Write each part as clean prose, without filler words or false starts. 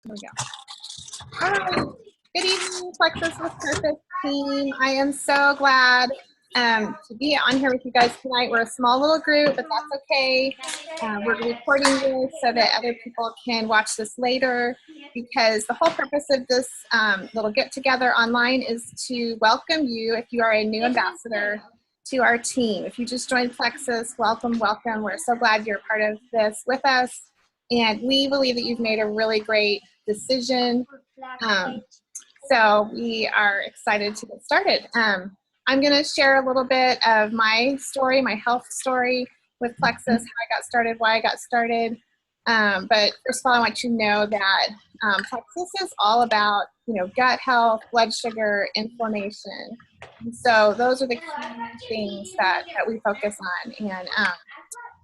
There we go. All right. Good evening, Plexus with Purpose team. I am so glad to be on here with you guys tonight. We're a small little group, but that's okay. We're recording this so that other people can watch this later, because the whole purpose of this little get-together online is to welcome you if you are a new ambassador to our team. If you just joined Plexus, welcome, welcome. We're so glad you're part of this with us. And we believe that you've made a really great decision. So we are excited to get started. I'm going to share a little bit of my story, my health story with Plexus, how I got started, why I got started. But first of all, I want you to know that Plexus is all about, gut health, blood sugar, inflammation. And so those are the key things that we focus on. And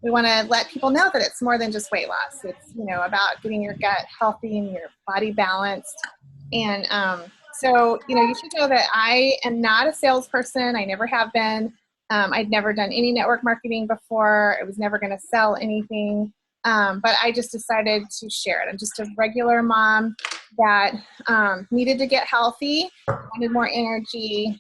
we want to let people know that it's more than just weight loss. It's, about getting your gut healthy and your body balanced. And so, you should know that I am not a salesperson. I never have been. I'd never done any network marketing before. I was never going to sell anything. But I just decided to share it. I'm just a regular mom that needed to get healthy, wanted more energy,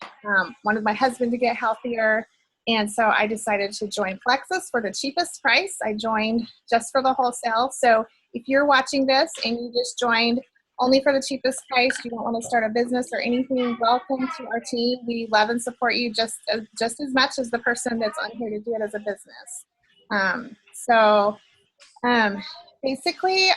wanted my husband to get healthier. And so I decided to join Plexus for the cheapest price. I joined just for the wholesale. So if you're watching this and you just joined only for the cheapest price, you don't want to start a business or anything, welcome to our team. We love and support you just as much as the person that's on here to do it as a business. Basically,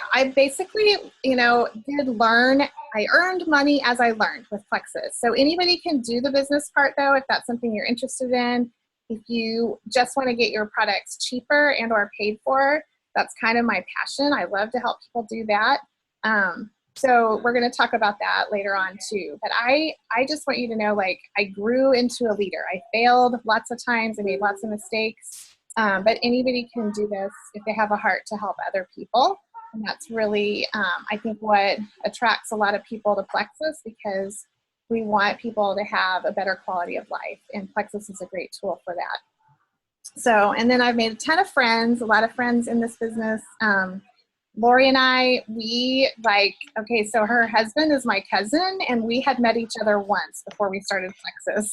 did learn. I earned money as I learned with Plexus. So anybody can do the business part, though, if that's something you're interested in. If you just want to get your products cheaper and or paid for, that's kind of my passion. I love to help people do that. So we're going to talk about that later on too. But I just want you to know, I grew into a leader. I failed lots of times. I made lots of mistakes. But anybody can do this if they have a heart to help other people. And that's really, I think, what attracts a lot of people to Plexus, because we want people to have a better quality of life. And Plexus is a great tool for that. So, and then I've made a ton of friends, a lot of friends in this business. Lori and I, so her husband is my cousin, and we had met each other once before we started Plexus.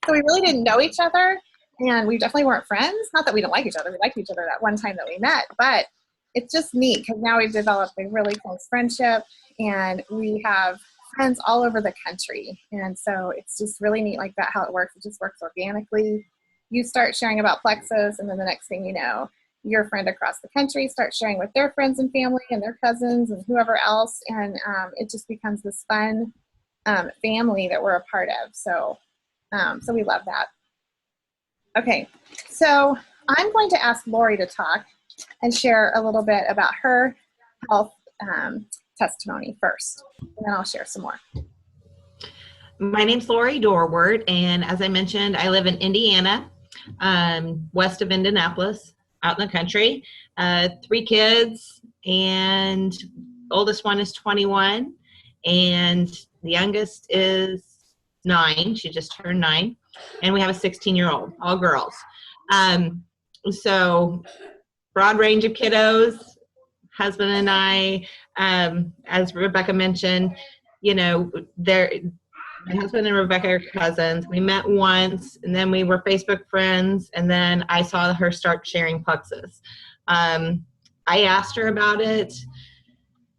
So we really didn't know each other, and we definitely weren't friends. Not that we don't like each other. We liked each other that one time that we met, but it's just neat because now we've developed a really close friendship, and we have friends all over the country. And so it's just really neat like that, how it works. It just works organically. You start sharing about Plexus, and then the next thing you know, your friend across the country starts sharing with their friends and family and their cousins and whoever else. And it just becomes this fun family that we're a part of. So we love that. Okay, so I'm going to ask Lori to talk and share a little bit about her health testimony first, and then I'll share some more. My name's Lori Dorward, and as I mentioned, I live in Indiana, west of Indianapolis, out in the country. 3 kids, and the oldest one is 21, and the youngest is 9. She just turned 9, and we have a 16-year-old, all girls. So broad range of kiddos. Husband and I, as Rebecca mentioned, my husband and Rebecca are cousins. We met once, and then we were Facebook friends, and then I saw her start sharing Plexus. I asked her about it,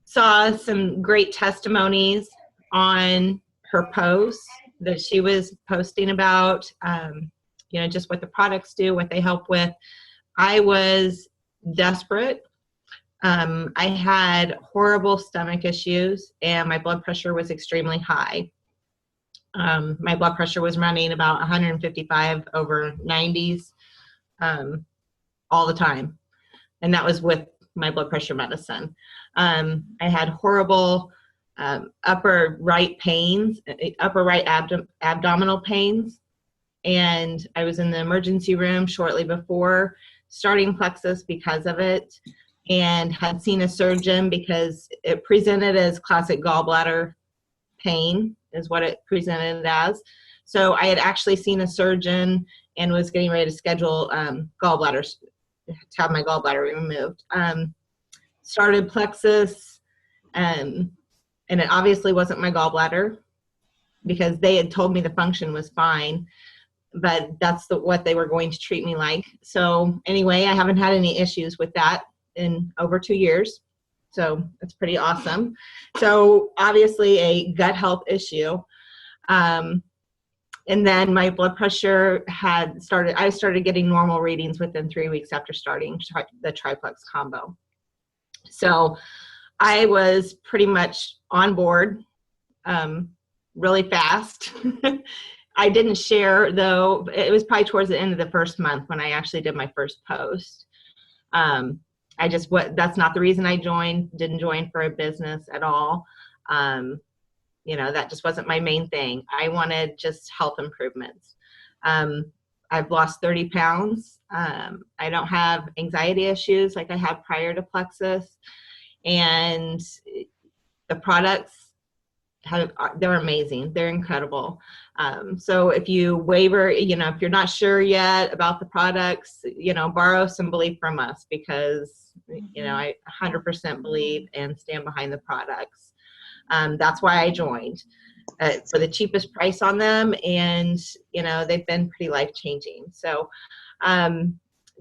saw some great testimonies on her posts that she was posting about, just what the products do, what they help with. I was desperate. I had horrible stomach issues, and my blood pressure was extremely high. My blood pressure was running about 155 over 90s all the time, and that was with my blood pressure medicine. I had horrible upper right abdominal pains, and I was in the emergency room shortly before starting Plexus because of it, and had seen a surgeon because it presented as classic gallbladder pain is what it presented as. So I had actually seen a surgeon and was getting ready to schedule gallbladders, to have my gallbladder removed. Started Plexus, and it obviously wasn't my gallbladder because they had told me the function was fine, but that's what they were going to treat me like. So anyway, I haven't had any issues with that in over 2 years. So it's pretty awesome. So obviously a gut health issue. And then my blood pressure I started getting normal readings within 3 weeks after starting the triplex combo. So I was pretty much on board really fast. I didn't share, though. It was probably towards the end of the first month when I actually did my first post. That's not the reason I didn't join for a business at all. That just wasn't my main thing. I wanted just health improvements. I've lost 30 pounds. I don't have anxiety issues like I had prior to Plexus. And the products, they're amazing. They're incredible. So if you waver, if you're not sure yet about the products, borrow some belief from us because, I 100% believe and stand behind the products. That's why I joined for the cheapest price on them. And, they've been pretty life-changing. So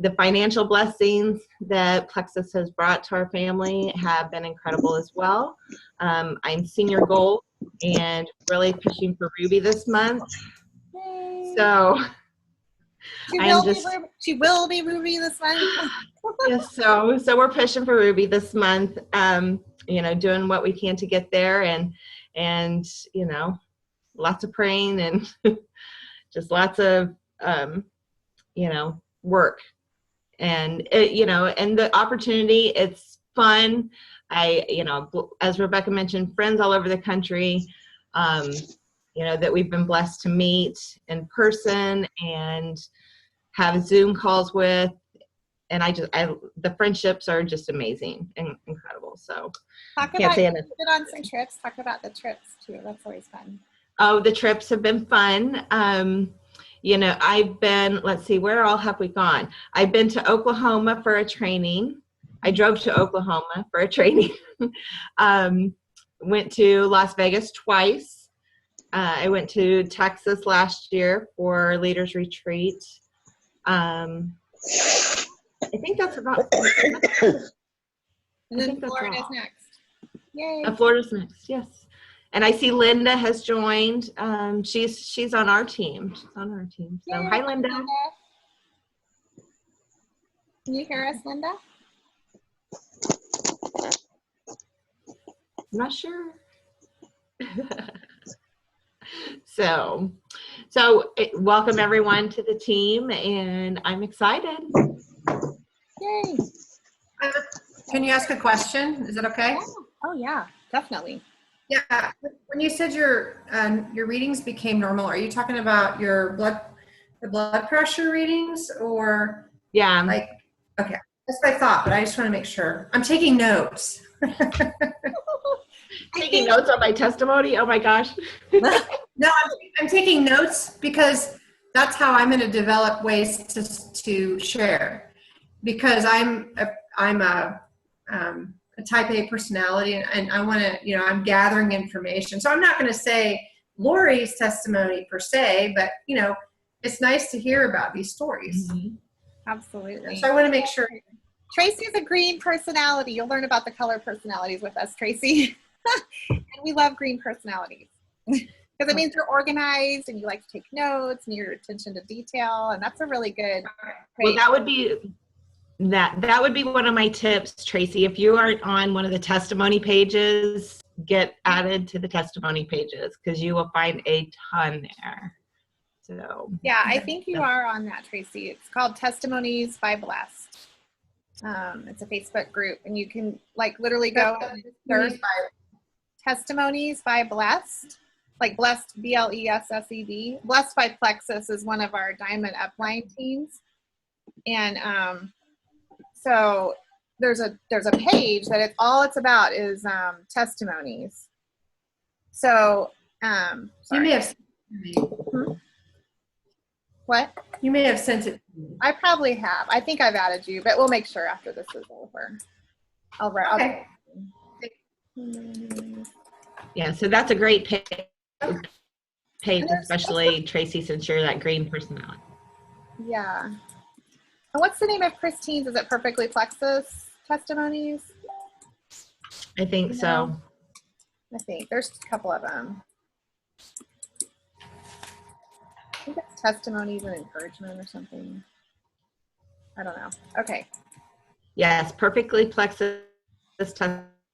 the financial blessings that Plexus has brought to our family have been incredible as well. I'm senior gold and really pushing for Ruby this month. Yay. So she will be Ruby this month. Yes, so we're pushing for Ruby this month. Doing what we can to get there, and lots of praying and just lots of work, and and the opportunity. It's fun. As Rebecca mentioned, friends all over the country, that we've been blessed to meet in person and have Zoom calls with. And the friendships are just amazing and incredible. So Talk about on some trips. Talk about the trips too. That's always fun. Oh, the trips have been fun. I've been, let's see, where all have we gone? I've been to Oklahoma for a training. I drove to Oklahoma for a training. Went to Las Vegas twice. I went to Texas last year for Leaders Retreat. I think that's about it. And then Florida's next. Yay. Florida's next, yes. And I see Linda has joined. She's on our team. She's on our team. So, hi, Linda. Can you hear us, Linda? I'm not sure. So welcome everyone to the team, and I'm excited. Yay. Can you ask a question? Is that okay? Oh yeah, definitely. Yeah. When you said your readings became normal, are you talking about the blood pressure readings, or? Yeah. Okay, that's what I thought, but I just want to make sure. I'm taking notes. Taking notes on my testimony. Oh my gosh. No, I'm taking notes because that's how I'm going to develop ways to share. Because I'm a type A personality, and I want to, I'm gathering information. So I'm not going to say Lori's testimony per se, but it's nice to hear about these stories. Mm-hmm. Absolutely. So I want to make sure. Tracy's a green personality. You'll learn about the color personalities with us, Tracy. And we love green personalities because it means you're organized and you like to take notes and your attention to detail, and that's a really good trait. Well, that would be one of my tips, Tracy. If you are on one of the testimony pages, get added to the testimony pages because you will find a ton there. So yeah, I think you are on that, Tracy. It's called Testimonies by Blessed. It's a Facebook group, and you can literally go and search Testimonies by Blessed, like Blessed, BLESSED. Blessed by Plexus is one of our Diamond Upline teams, and so there's a page that all it's about is testimonies. So you may have sent it to me. What? You may have sent it to me. I probably have. I think I've added you, but we'll make sure after this is over. Okay. Yeah, so that's a great page, And there's especially Tracy, since you're that green personality. Yeah. And what's the name of Christine's? Is it Perfectly Plexus Testimonies? I think so. I think there's a couple of them. I think it's testimonies and encouragement or something. I don't know. Okay. Yes, Perfectly Plexus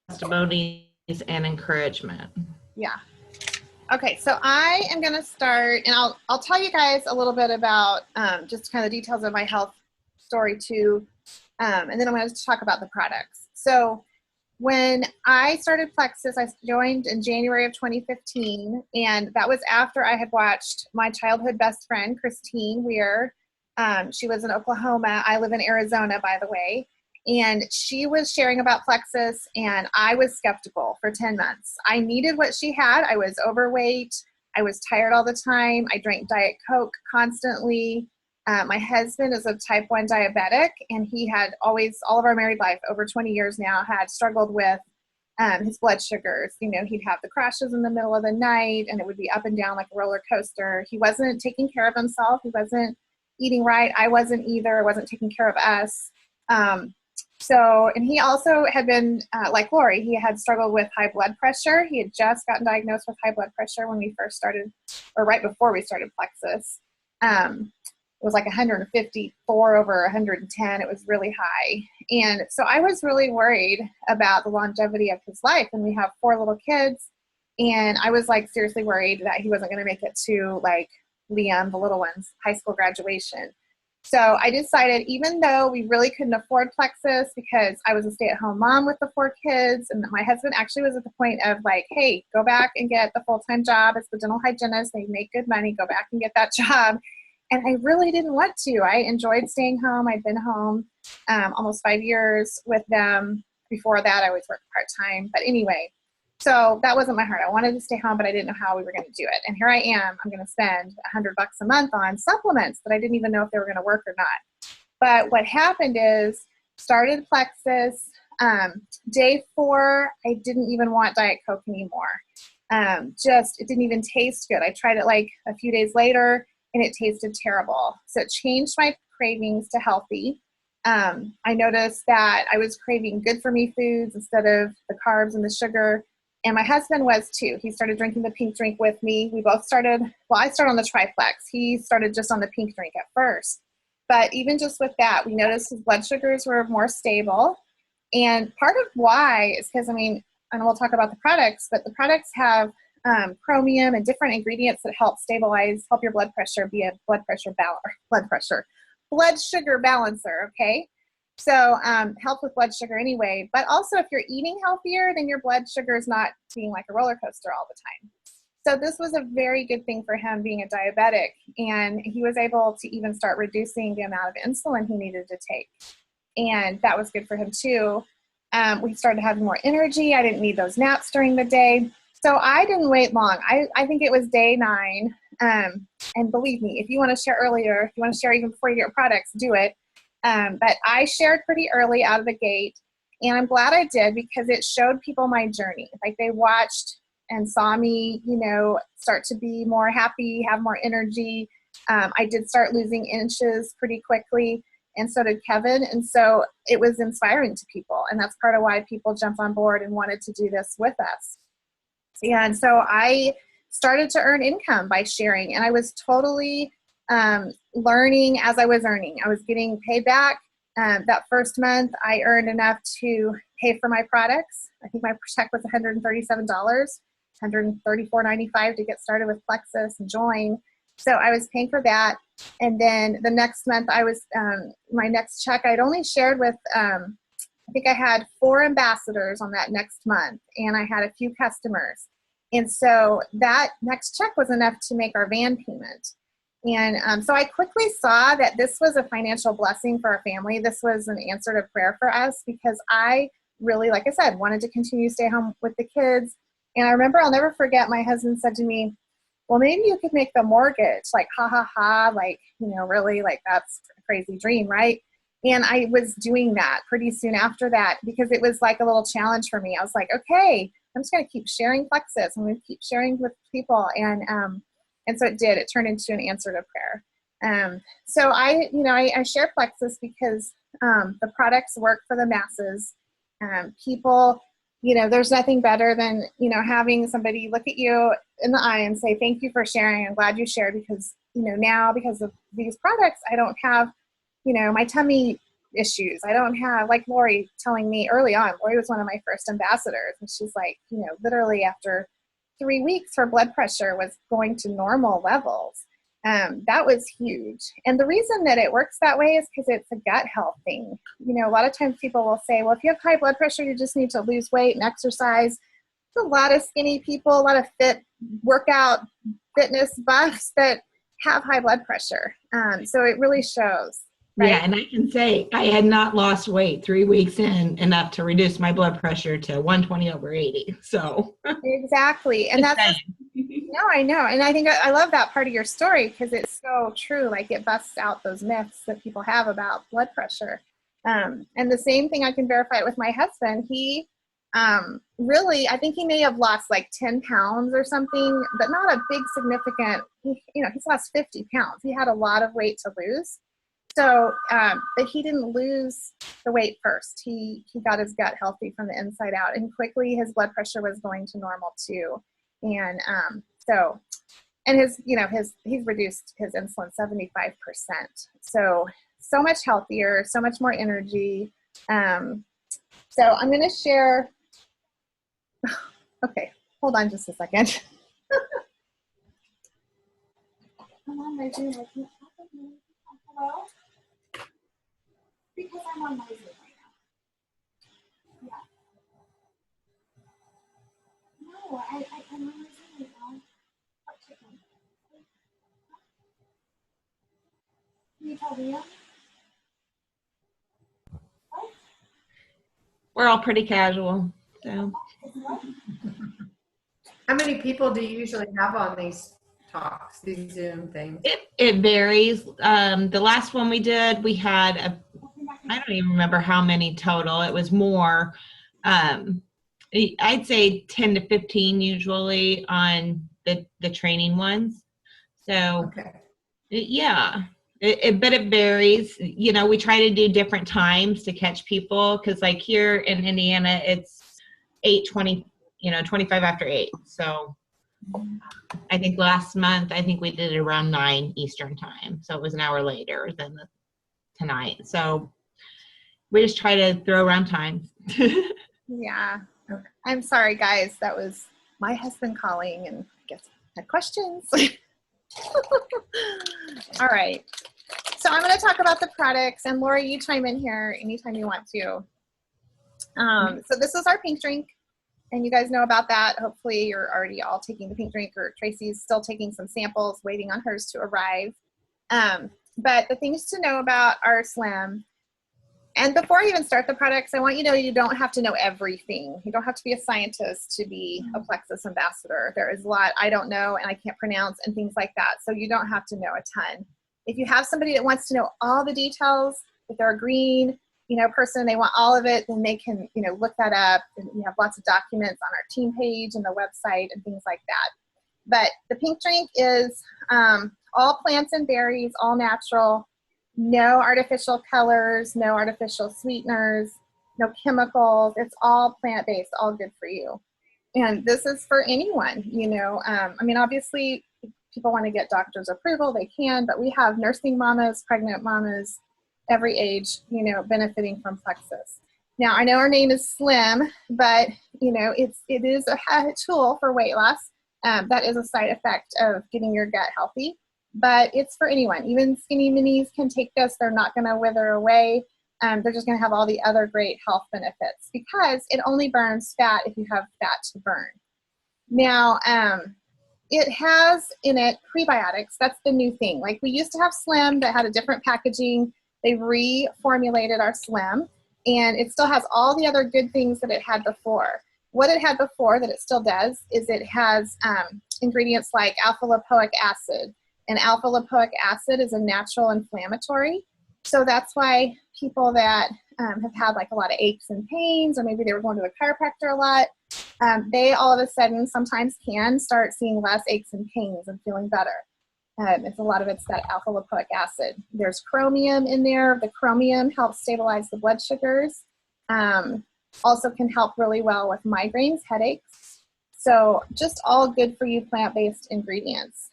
Testimonies and Encouragement. Yeah. Okay, so I am going to start, and I'll tell you guys a little bit about just kind of the details of my health story too, and then I'm going to talk about the products. So when I started Plexus, I joined in January of 2015, and that was after I had watched my childhood best friend, Christine Weir. She was in Oklahoma. I live in Arizona, by the way. And she was sharing about Plexus, and I was skeptical for 10 months. I needed what she had. I was overweight. I was tired all the time. I drank Diet Coke constantly. My husband is a type 1 diabetic, and he had always, all of our married life, over 20 years now, had struggled with his blood sugars. You know, he'd have the crashes in the middle of the night, and it would be up and down like a roller coaster. He wasn't taking care of himself. He wasn't eating right. I wasn't either. I wasn't taking care of us. And he also had been, like Lori, he had struggled with high blood pressure. He had just gotten diagnosed with high blood pressure when we first started, or right before we started Plexus. It was like 154 over 110. It was really high. And so I was really worried about the longevity of his life. And we have 4 little kids. And I was like seriously worried that he wasn't going to make it to like Liam, the little one's high school graduation. So I decided, even though we really couldn't afford Plexus because I was a stay-at-home mom with the 4 kids, and my husband actually was at the point of like, hey, go back and get the full-time job as the dental hygienist. They make good money. Go back and get that job. And I really didn't want to. I enjoyed staying home. I'd been home almost 5 years with them. Before that, I always worked part-time. But anyway, so that wasn't my heart. I wanted to stay home, but I didn't know how we were going to do it. And here I am. I'm going to spend $100 a month on supplements that I didn't even know if they were going to work or not. But what happened is, started Plexus. Day 4, I didn't even want Diet Coke anymore. It didn't even taste good. I tried it like a few days later, and it tasted terrible. So it changed my cravings to healthy. I noticed that I was craving good for me foods instead of the carbs and the sugar. And my husband was too. He started drinking the pink drink with me. We both started, well, I started on the triplex. He started just on the pink drink at first. But even just with that, we noticed his blood sugars were more stable. And part of why is because, and we'll talk about the products, but the products have chromium and different ingredients that help your blood pressure be a blood sugar balancer, okay? So help with blood sugar anyway, but also if you're eating healthier, then your blood sugar is not being like a roller coaster all the time. So this was a very good thing for him being a diabetic, and he was able to even start reducing the amount of insulin he needed to take. And that was good for him too. We started having more energy. I didn't need those naps during the day. So I didn't wait long. I think it was day 9. And believe me, if you want to share earlier, if you want to share even before you get your products, do it. But I shared pretty early out of the gate, and I'm glad I did because it showed people my journey. Like they watched and saw me, start to be more happy, have more energy. I did start losing inches pretty quickly, and so did Kevin. And so it was inspiring to people, and that's part of why people jumped on board and wanted to do this with us. And so I started to earn income by sharing, and I was totally learning as I was earning. I was getting paid back. That first month, I earned enough to pay for my products. I think my check was $137, $134.95 to get started with Plexus and join. So I was paying for that. And then the next month, I was my next check, I'd only shared with, I think I had 4 ambassadors on that next month, and I had a few customers. And so that next check was enough to make our van payment. And so I quickly saw that this was a financial blessing for our family. This was an answer to prayer for us because I really, like I said, wanted to continue to stay home with the kids. And I remember, I'll never forget, my husband said to me, well, maybe you could make the mortgage, like, ha, ha, ha, like, really, like, that's a crazy dream, right? And I was doing that pretty soon after that because it was like a little challenge for me. I was like, okay, I'm just going to keep sharing Plexus. I'm going to keep sharing with people. And so it did. It turned into an answer to prayer. So I share Plexus because the products work for the masses. People, there's nothing better than, having somebody look at you in the eye and say, thank you for sharing. I'm glad you shared because, now because of these products, I don't have, my tummy issues. I don't have, like Lori telling me early on, Lori was one of my first ambassadors. And she's like, literally after 3 weeks, her blood pressure was going to normal levels. That was huge. And the reason that it works that way is because it's a gut health thing. A lot of times people will say, well, if you have high blood pressure, you just need to lose weight and exercise. There's a lot of skinny people, a lot of fit workout fitness buffs that have high blood pressure. So it really shows. Right? Yeah, and I can say I had not lost weight 3 weeks in enough to reduce my blood pressure to 120/80. So exactly. And that's no, I know. And I think I love that part of your story because it's so true. Like it busts out those myths that people have about blood pressure. And the same thing I can verify it with my husband. He really, I think he may have lost like 10 pounds or something, but not a big significant, he's lost 50 pounds. He had a lot of weight to lose. So, but he didn't lose the weight first. He got his gut healthy from the inside out, and quickly his blood pressure was going to normal too. And and he's reduced his insulin 75%. So much healthier, so much more energy. So I'm going to share. Okay, hold on just a second. Come on, my Zoom. Hello? Because I'm on my Zoom right now. Yeah. No, I'm on my Zoom right now. What chicken? Can you tell Liam? What? we're all pretty casual. So How many people do you usually have on these talks, these Zoom things? it varies. The last one we did, we had I don't even remember how many total. It was more. I'd say 10 to 15 usually on the training ones. So Okay. but it varies. We try to do different times to catch people because like here in Indiana, it's 8:20, 25 after 8. So I think last month, we did it around 9 Eastern time. So it was an hour later than tonight. So we just try to throw around times. Yeah. I'm sorry, guys. That was my husband calling and I guess I had questions. All right. So I'm going to talk about the products, and Lori, you chime in here anytime you want to. So this is our pink drink, and you guys know about that. Hopefully you're already all taking the pink drink, or Tracy's still taking some samples, waiting on hers to arrive. But the things to know about are Slim. And before I even start the products, I want you to know you don't have to know everything. You don't have to be a scientist to be a Plexus ambassador. There is a lot I don't know and I can't pronounce and things like that. So you don't have to know a ton. If you have somebody that wants to know all the details, if they're a green, person, they want all of it, then they can, look that up. And we have lots of documents on our team page and the website and things like that. But the pink drink is all plants and berries, all natural. No artificial colors, no artificial sweeteners, no chemicals. It's all plant-based, all good for you. And this is for anyone, obviously people want to get doctor's approval, they can, but we have nursing mamas, pregnant mamas, every age, benefiting from Plexus. Now, I know our name is Slim, but, it is a tool for weight loss. That is a side effect of getting your gut healthy. But it's for anyone. Even skinny minis can take this. They're not going to wither away. They're just going to have all the other great health benefits because it only burns fat if you have fat to burn. Now, it has in it prebiotics. That's the new thing. Like we used to have Slim that had a different packaging. They reformulated our Slim, and it still has all the other good things that it had before. What it had before that it still does is it has ingredients like alpha-lipoic acid. And alpha-lipoic acid is a natural inflammatory. So that's why people that have had like a lot of aches and pains, or maybe they were going to the chiropractor a lot, they all of a sudden sometimes can start seeing less aches and pains and feeling better. It's a lot of it's that alpha lipoic acid. There's chromium in there. The chromium helps stabilize the blood sugars. Also can help really well with migraines, headaches. So just all good for you plant-based ingredients.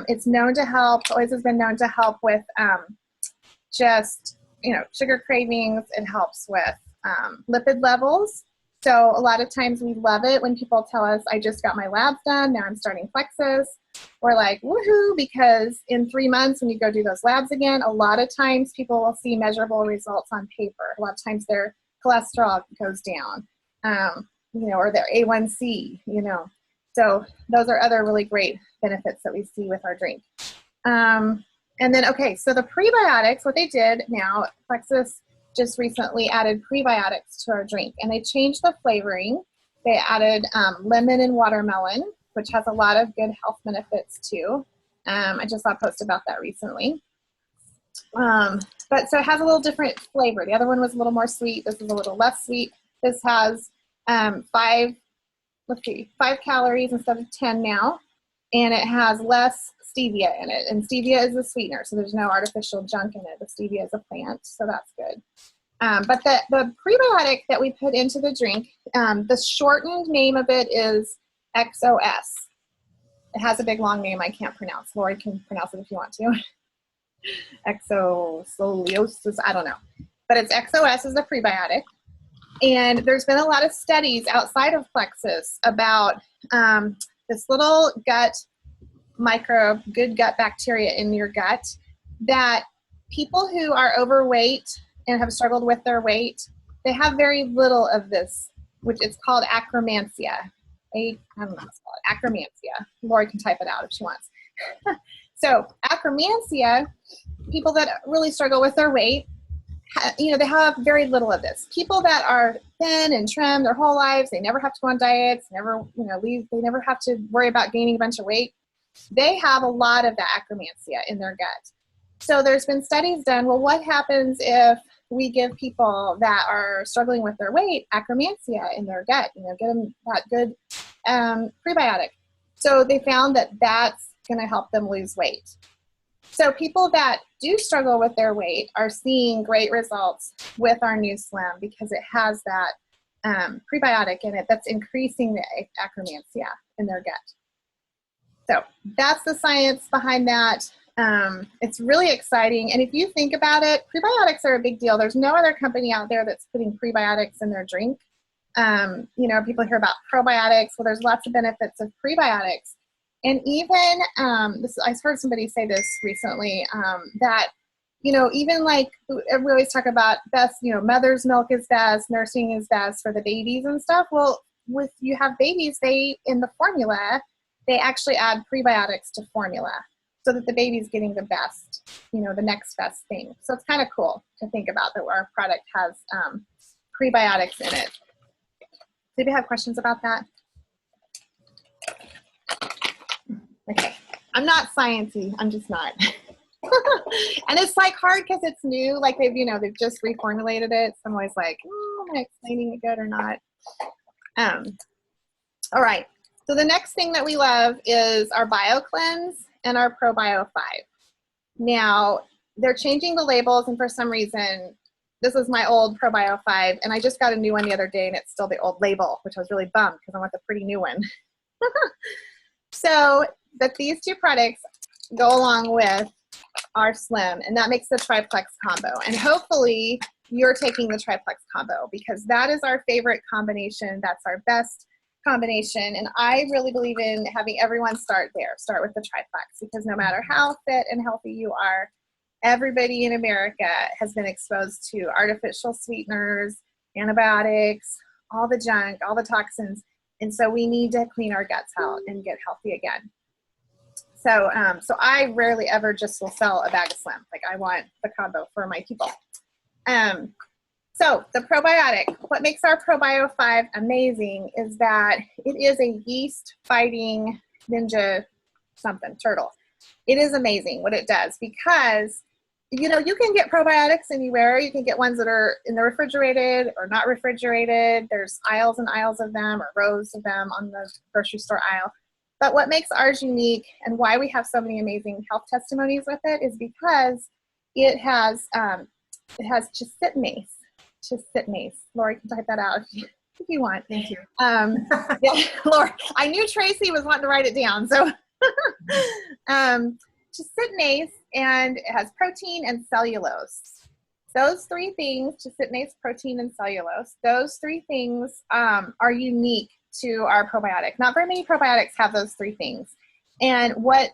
It's known to help, always has been known to help with just, sugar cravings. It helps with lipid levels. So a lot of times we love it when people tell us, I just got my labs done, now I'm starting Plexus. We're like, woohoo, because in 3 months when you go do those labs again, a lot of times people will see measurable results on paper. A lot of times their cholesterol goes down, or their A1C, So those are other really great benefits that we see with our drink. And then, so the prebiotics, what they did now, Plexus just recently added prebiotics to our drink, and they changed the flavoring. They added lemon and watermelon, which has a lot of good health benefits too. I just saw a post about that recently. But so it has a little different flavor. The other one was a little more sweet. This is a little less sweet. This has 5 calories instead of 10 now, and it has less stevia in it. And stevia is a sweetener, so there's no artificial junk in it. The stevia is a plant, so that's good. But the prebiotic that we put into the drink, the shortened name of it is XOS. It has a big long name I can't pronounce. Lori can pronounce it if you want to. Exosoliosis, I don't know. But it's XOS is the prebiotic. And there's been a lot of studies outside of Plexus about this little gut microbe, good gut bacteria in your gut, that people who are overweight and have struggled with their weight, they have very little of this, which it's called Akkermansia. I don't know what it's called, Akkermansia. Lori can type it out if she wants. So Akkermansia, people that really struggle with their weight, they have very little of this. People that are thin and trim their whole lives, they never have to go on diets, they never have to worry about gaining a bunch of weight. They have a lot of the Akkermansia in their gut. So there's been studies done, well, what happens if we give people that are struggling with their weight Akkermansia in their gut, get them that good prebiotic. So they found that that's going to help them lose weight. So people that do struggle with their weight are seeing great results with our new Slim because it has that prebiotic in it that's increasing the Akkermansia in their gut. So that's the science behind that. It's really exciting. And if you think about it, prebiotics are a big deal. There's no other company out there that's putting prebiotics in their drink. People hear about probiotics. Well, there's lots of benefits of prebiotics. And even, I heard somebody say this recently, that, even like we always talk about best, mother's milk is best, nursing is best for the babies and stuff. Well, with you have babies, in the formula, they actually add prebiotics to formula so that the baby's getting the best, the next best thing. So it's kind of cool to think about that our product has prebiotics in it. Did you have questions about that? Okay, I'm not sciencey. I'm just not. And it's like hard because it's new. Like they've just reformulated it. So I'm always like, am I explaining it good or not? All right. So the next thing that we love is our BioCleanse and our ProBio 5. Now they're changing the labels, and for some reason, this is my old ProBio 5, and I just got a new one the other day, and it's still the old label, which I was really bummed because I want the pretty new one. But these two products go along with our Slim, and that makes the triplex combo. And hopefully you're taking the triplex combo because that is our favorite combination. That's our best combination. And I really believe in having everyone start there. Start with the triplex because no matter how fit and healthy you are, everybody in America has been exposed to artificial sweeteners, antibiotics, all the junk, all the toxins. And so we need to clean our guts out and get healthy again. So I rarely ever just will sell a bag of Slim. Like I want the combo for my people. So the probiotic, what makes our ProBio 5 amazing is that it is a yeast fighting ninja something, turtle. It is amazing what it does because you know, you can get probiotics anywhere. You can get ones that are in the refrigerated or not refrigerated. There's aisles and aisles of them or rows of them on the grocery store aisle. But what makes ours unique and why we have so many amazing health testimonies with it is because it has chisinase. Chisinase. Lori can type that out if you want. Thank you. Yeah, Lori, I knew Tracy was wanting to write it down. So chisinase, and it has protein and cellulose. Those three things, chisinase, protein, and cellulose, those three things are unique to our probiotic. Not very many probiotics have those three things. And what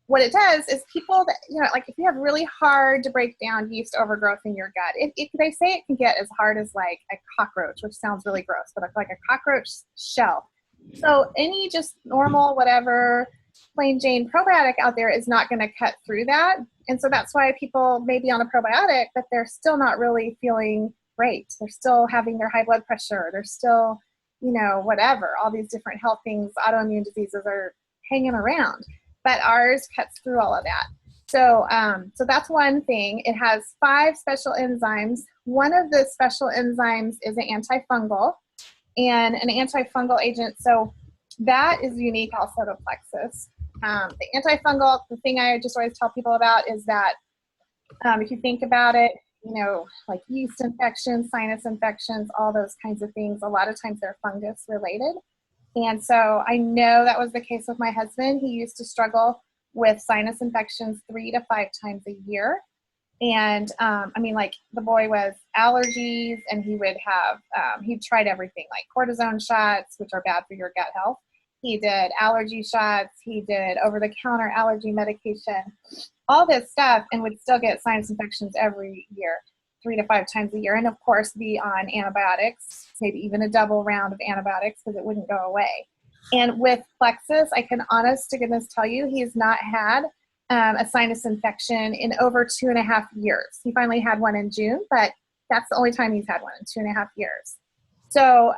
it does is people that, you know, like if you have really hard to break down yeast overgrowth in your gut, they say it can get as hard as like a cockroach, which sounds really gross, but like a cockroach shell. So any just normal, whatever, plain Jane probiotic out there is not going to cut through that. And so that's why people may be on a probiotic, but they're still not really feeling great. They're still having their high blood pressure. They're still, you know, whatever, all these different health things, autoimmune diseases are hanging around. But ours cuts through all of that. So, so that's one thing. It has 5 special enzymes. One of the special enzymes is an antifungal and an antifungal agent. So that is unique also to Plexus. The antifungal, the thing I just always tell people about is that if you think about it, you know, like yeast infections, sinus infections, all those kinds of things, a lot of times they're fungus related. And so I know that was the case with my husband. He used to struggle with sinus infections 3 to 5 times a year. And I mean, like the boy was allergies, and he would have, he tried everything like cortisone shots, which are bad for your gut health. He did allergy shots. He did over-the-counter allergy medication, all this stuff, and would still get sinus infections every year, 3 to 5 times a year. And of course, be on antibiotics, maybe even a double round of antibiotics because it wouldn't go away. And with Plexus, I can honest to goodness tell you, he's not had a sinus infection in over 2.5 years. He finally had one in June, but that's the only time he's had one in 2.5 years. So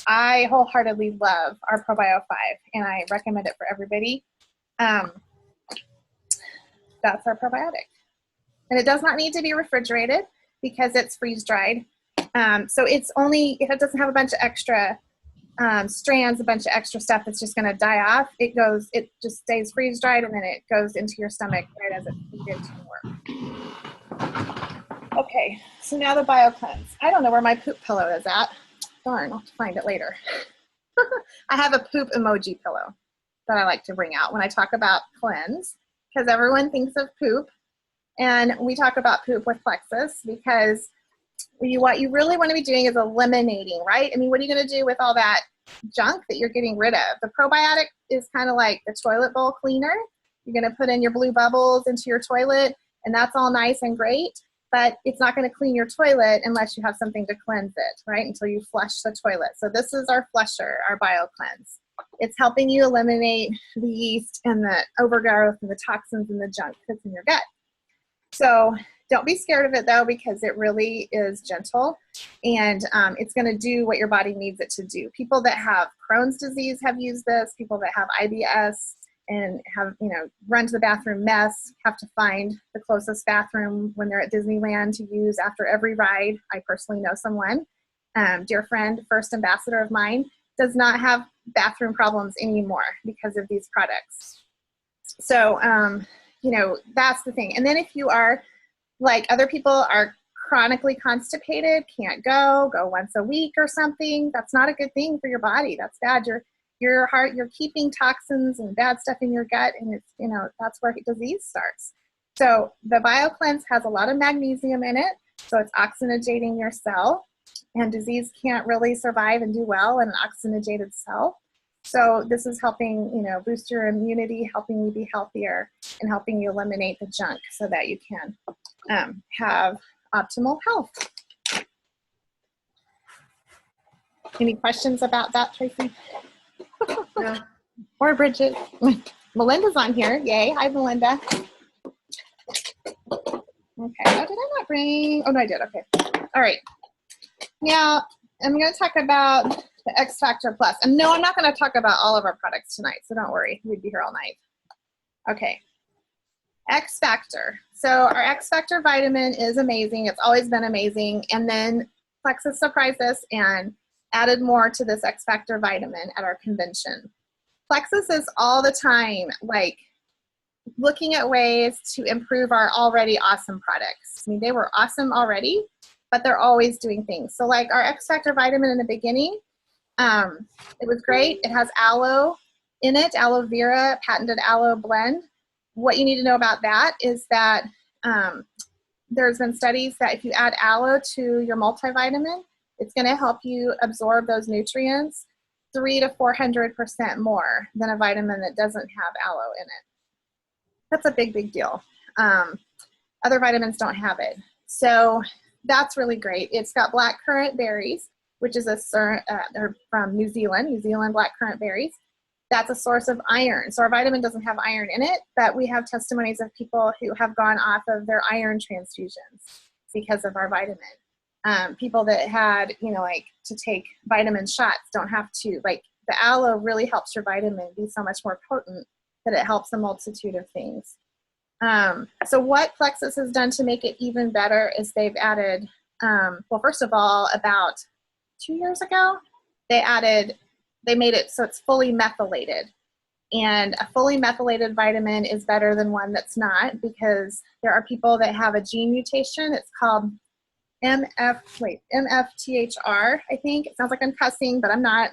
I wholeheartedly love our ProBio 5, and I recommend it for everybody. That's our probiotic. And it does not need to be refrigerated because it's freeze-dried. So it's only, if it doesn't have a bunch of extra strands, a bunch of extra stuff that's just going to die off, it just stays freeze-dried, and then it goes into your stomach right as it's needed to work. Okay, so now the BioCleanse. I don't know where my poop pillow is at. Darn, I'll have to find it later. I have a poop emoji pillow that I like to bring out when I talk about cleanse, because everyone thinks of poop. And we talk about poop with Plexus because what you really want to be doing is eliminating, right? I mean, what are you going to do with all that junk that you're getting rid of? The probiotic is kind of like the toilet bowl cleaner. You're going to put in your blue bubbles into your toilet, and that's all nice and great, but it's not going to clean your toilet unless you have something to cleanse it, right? Until you flush the toilet. So this is our flusher, our BioCleanse. It's helping you eliminate the yeast and the overgrowth and the toxins and the junk that's in your gut. So don't be scared of it though, because it really is gentle, and it's going to do what your body needs it to do. People that have Crohn's disease have used this. People that have IBS and have, you know, run to the bathroom mess, have to find the closest bathroom when they're at Disneyland to use after every ride. I personally know someone, dear friend, first ambassador of mine, does not have bathroom problems anymore because of these products. So, you know, that's the thing. And then if you are, like other people are chronically constipated, can't go once a week or something, that's not a good thing for your body. That's bad. Your heart, you're keeping toxins and bad stuff in your gut, and it's, you know, that's where disease starts. So the BioCleanse has a lot of magnesium in it, so it's oxygenating your cell, and disease can't really survive and do well in an oxygenated cell. So this is helping, you know, boost your immunity, helping you be healthier, and helping you eliminate the junk so that you can have optimal health. Any questions about that, Tracy? No. Or Bridget? Melinda's on here. Yay. Hi, Melinda. Okay. Oh, did I not bring? Oh, no, I did. Okay. All right. Now, I'm going to talk about the X Factor Plus. And no, I'm not going to talk about all of our products tonight, so don't worry. We'd be here all night. Okay. X Factor. So our X Factor vitamin is amazing. It's always been amazing. And then Plexus surprised us and added more to this X Factor vitamin at our convention. Plexus is all the time like looking at ways to improve our already awesome products. I mean, they were awesome already, but they're always doing things. So like our X Factor vitamin in the beginning, it was great. It has aloe in it, aloe vera, patented aloe blend. What you need to know about that is that there's been studies that if you add aloe to your multivitamin, it's going to help you absorb those nutrients 300 to 400% more than a vitamin that doesn't have aloe in it. That's a big, big deal. Other vitamins don't have it. So that's really great. It's got blackcurrant berries, which is they're from New Zealand blackcurrant berries. That's a source of iron. So our vitamin doesn't have iron in it, but we have testimonies of people who have gone off of their iron transfusions because of our vitamin. People that had, like to take vitamin shots don't have to. Like the aloe really helps your vitamin be so much more potent that it helps a multitude of things. So what Plexus has done to make it even better is they've added, well, first of all, about 2 years ago, they made it so it's fully methylated. And a fully methylated vitamin is better than one that's not, because there are people that have a gene mutation. It's called MFTHR, I think. It sounds like I'm cussing, but I'm not.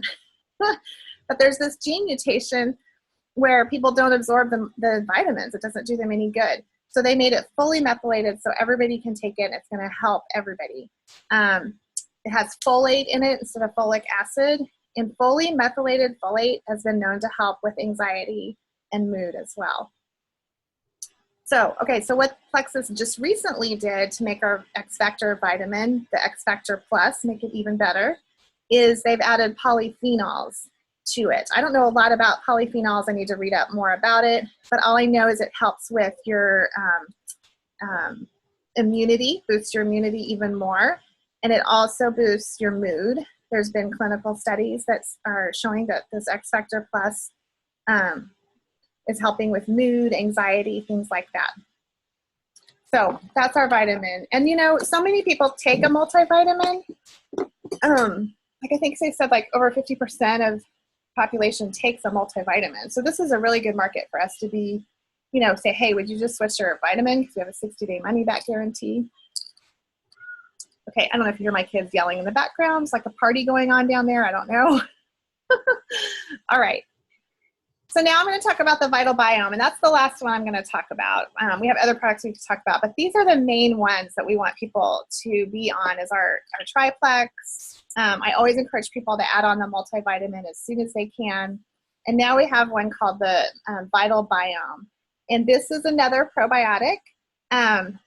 But there's this gene mutation where people don't absorb the vitamins. It doesn't do them any good. So they made it fully methylated so everybody can take it. It's going to help everybody. It has folate in it instead of folic acid. And fully methylated folate has been known to help with anxiety and mood as well. So what Plexus just recently did to make our X Factor vitamin, the X Factor Plus, make it even better, is they've added polyphenols to it. I don't know a lot about polyphenols. I need to read up more about it, but all I know is it helps with your immunity, boosts your immunity even more, and it also boosts your mood. There's been clinical studies that are showing that this X Factor Plus is helping with mood, anxiety, things like that. So that's our vitamin. And so many people take a multivitamin. Like I think they said like over 50% of population takes a multivitamin. So this is a really good market for us to be, say, hey, would you just switch your vitamin because we have a 60-day money back guarantee. Okay, I don't know if you hear my kids yelling in the background. It's like a party going on down there. I don't know. All right. So now I'm going to talk about the Vital Biome, and that's the last one I'm going to talk about. We have other products we can talk about, but these are the main ones that we want people to be on is our triplex. I always encourage people to add on the multivitamin as soon as they can. And now we have one called the Vital Biome. And this is another probiotic.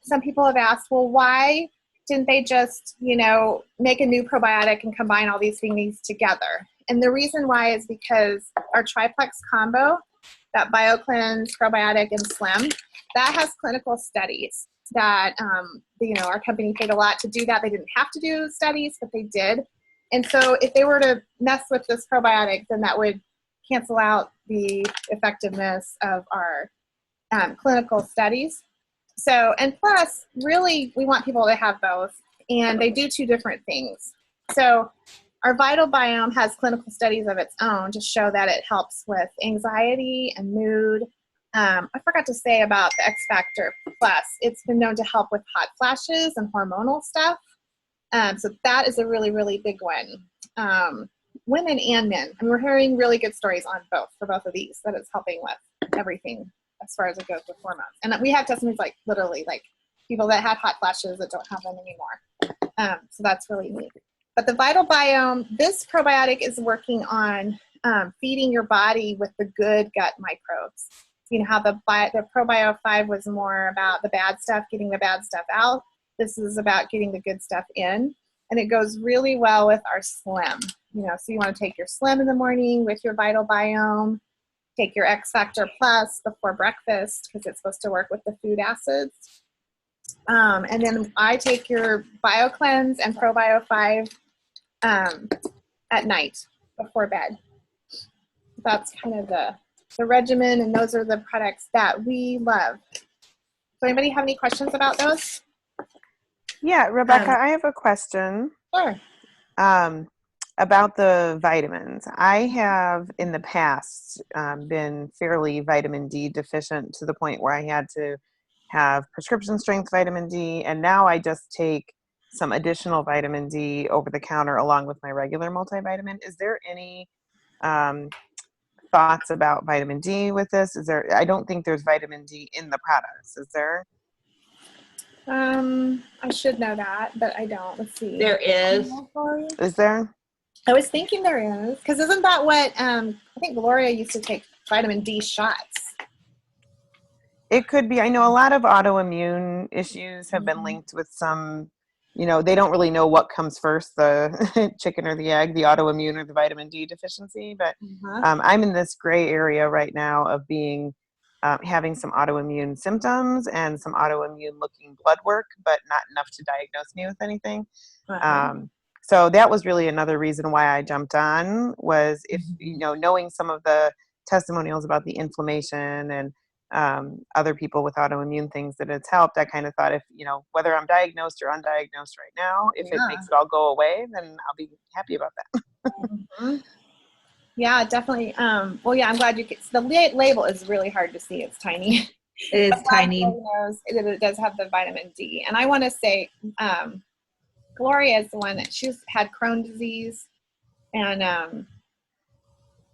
Some people have asked, well, why didn't they just, make a new probiotic and combine all these things together? And the reason why is because our triplex combo, that BioCleanse, probiotic, and Slim, that has clinical studies that, our company paid a lot to do that. They didn't have to do studies, but they did. And so if they were to mess with this probiotic, then that would cancel out the effectiveness of our clinical studies. So, and plus, really, we want people to have both, and they do two different things. So our Vital Biome has clinical studies of its own to show that it helps with anxiety and mood. I forgot to say about the X Factor Plus. It's been known to help with hot flashes and hormonal stuff. So that is a really, really big one. Women and men. And we're hearing really good stories on for both of these, that it's helping with everything as far as it goes with hormones. And we have testimonies like literally like people that had hot flashes that don't have them anymore. So that's really neat. But the Vital Biome, this probiotic is working on feeding your body with the good gut microbes. You know how the ProBio 5 was more about the bad stuff, getting the bad stuff out. This is about getting the good stuff in. And it goes really well with our Slim. So you want to take your Slim in the morning with your Vital Biome. Take your X Factor Plus before breakfast because it's supposed to work with the food acids. And then I take your BioCleanse and ProBio 5 at night before bed. That's kind of the regimen, and those are the products that we love. anybody have any questions about those? Yeah, Rebecca, I have a question Sure. about the vitamins. I have in the past been fairly vitamin D deficient to the point where I had to have prescription strength vitamin D, and now I just take some additional vitamin D over the counter along with my regular multivitamin. Is there any thoughts about vitamin D with this? I don't think there's vitamin D in the products. Is there? I should know that, but I don't. Let's see. There is. Is there? I was thinking there is, because isn't that what I think Gloria used to take vitamin D shots? It could be. I know a lot of autoimmune issues have been linked with some, they don't really know what comes first, the chicken or the egg, the autoimmune or the vitamin D deficiency. But I'm in this gray area right now of having some autoimmune symptoms and some autoimmune looking blood work, but not enough to diagnose me with anything. So that was really another reason why I jumped on, was if, knowing some of the testimonials about the inflammation and other people with autoimmune things that it's helped. I kind of thought, if, whether I'm diagnosed or undiagnosed right now, if it makes it all go away, then I'll be happy about that. Yeah, definitely. Well, yeah, I'm glad the label is really hard to see. It's tiny. It is tiny. It does have the vitamin D. And I want to say, Gloria is the one that she's had Crohn's disease, and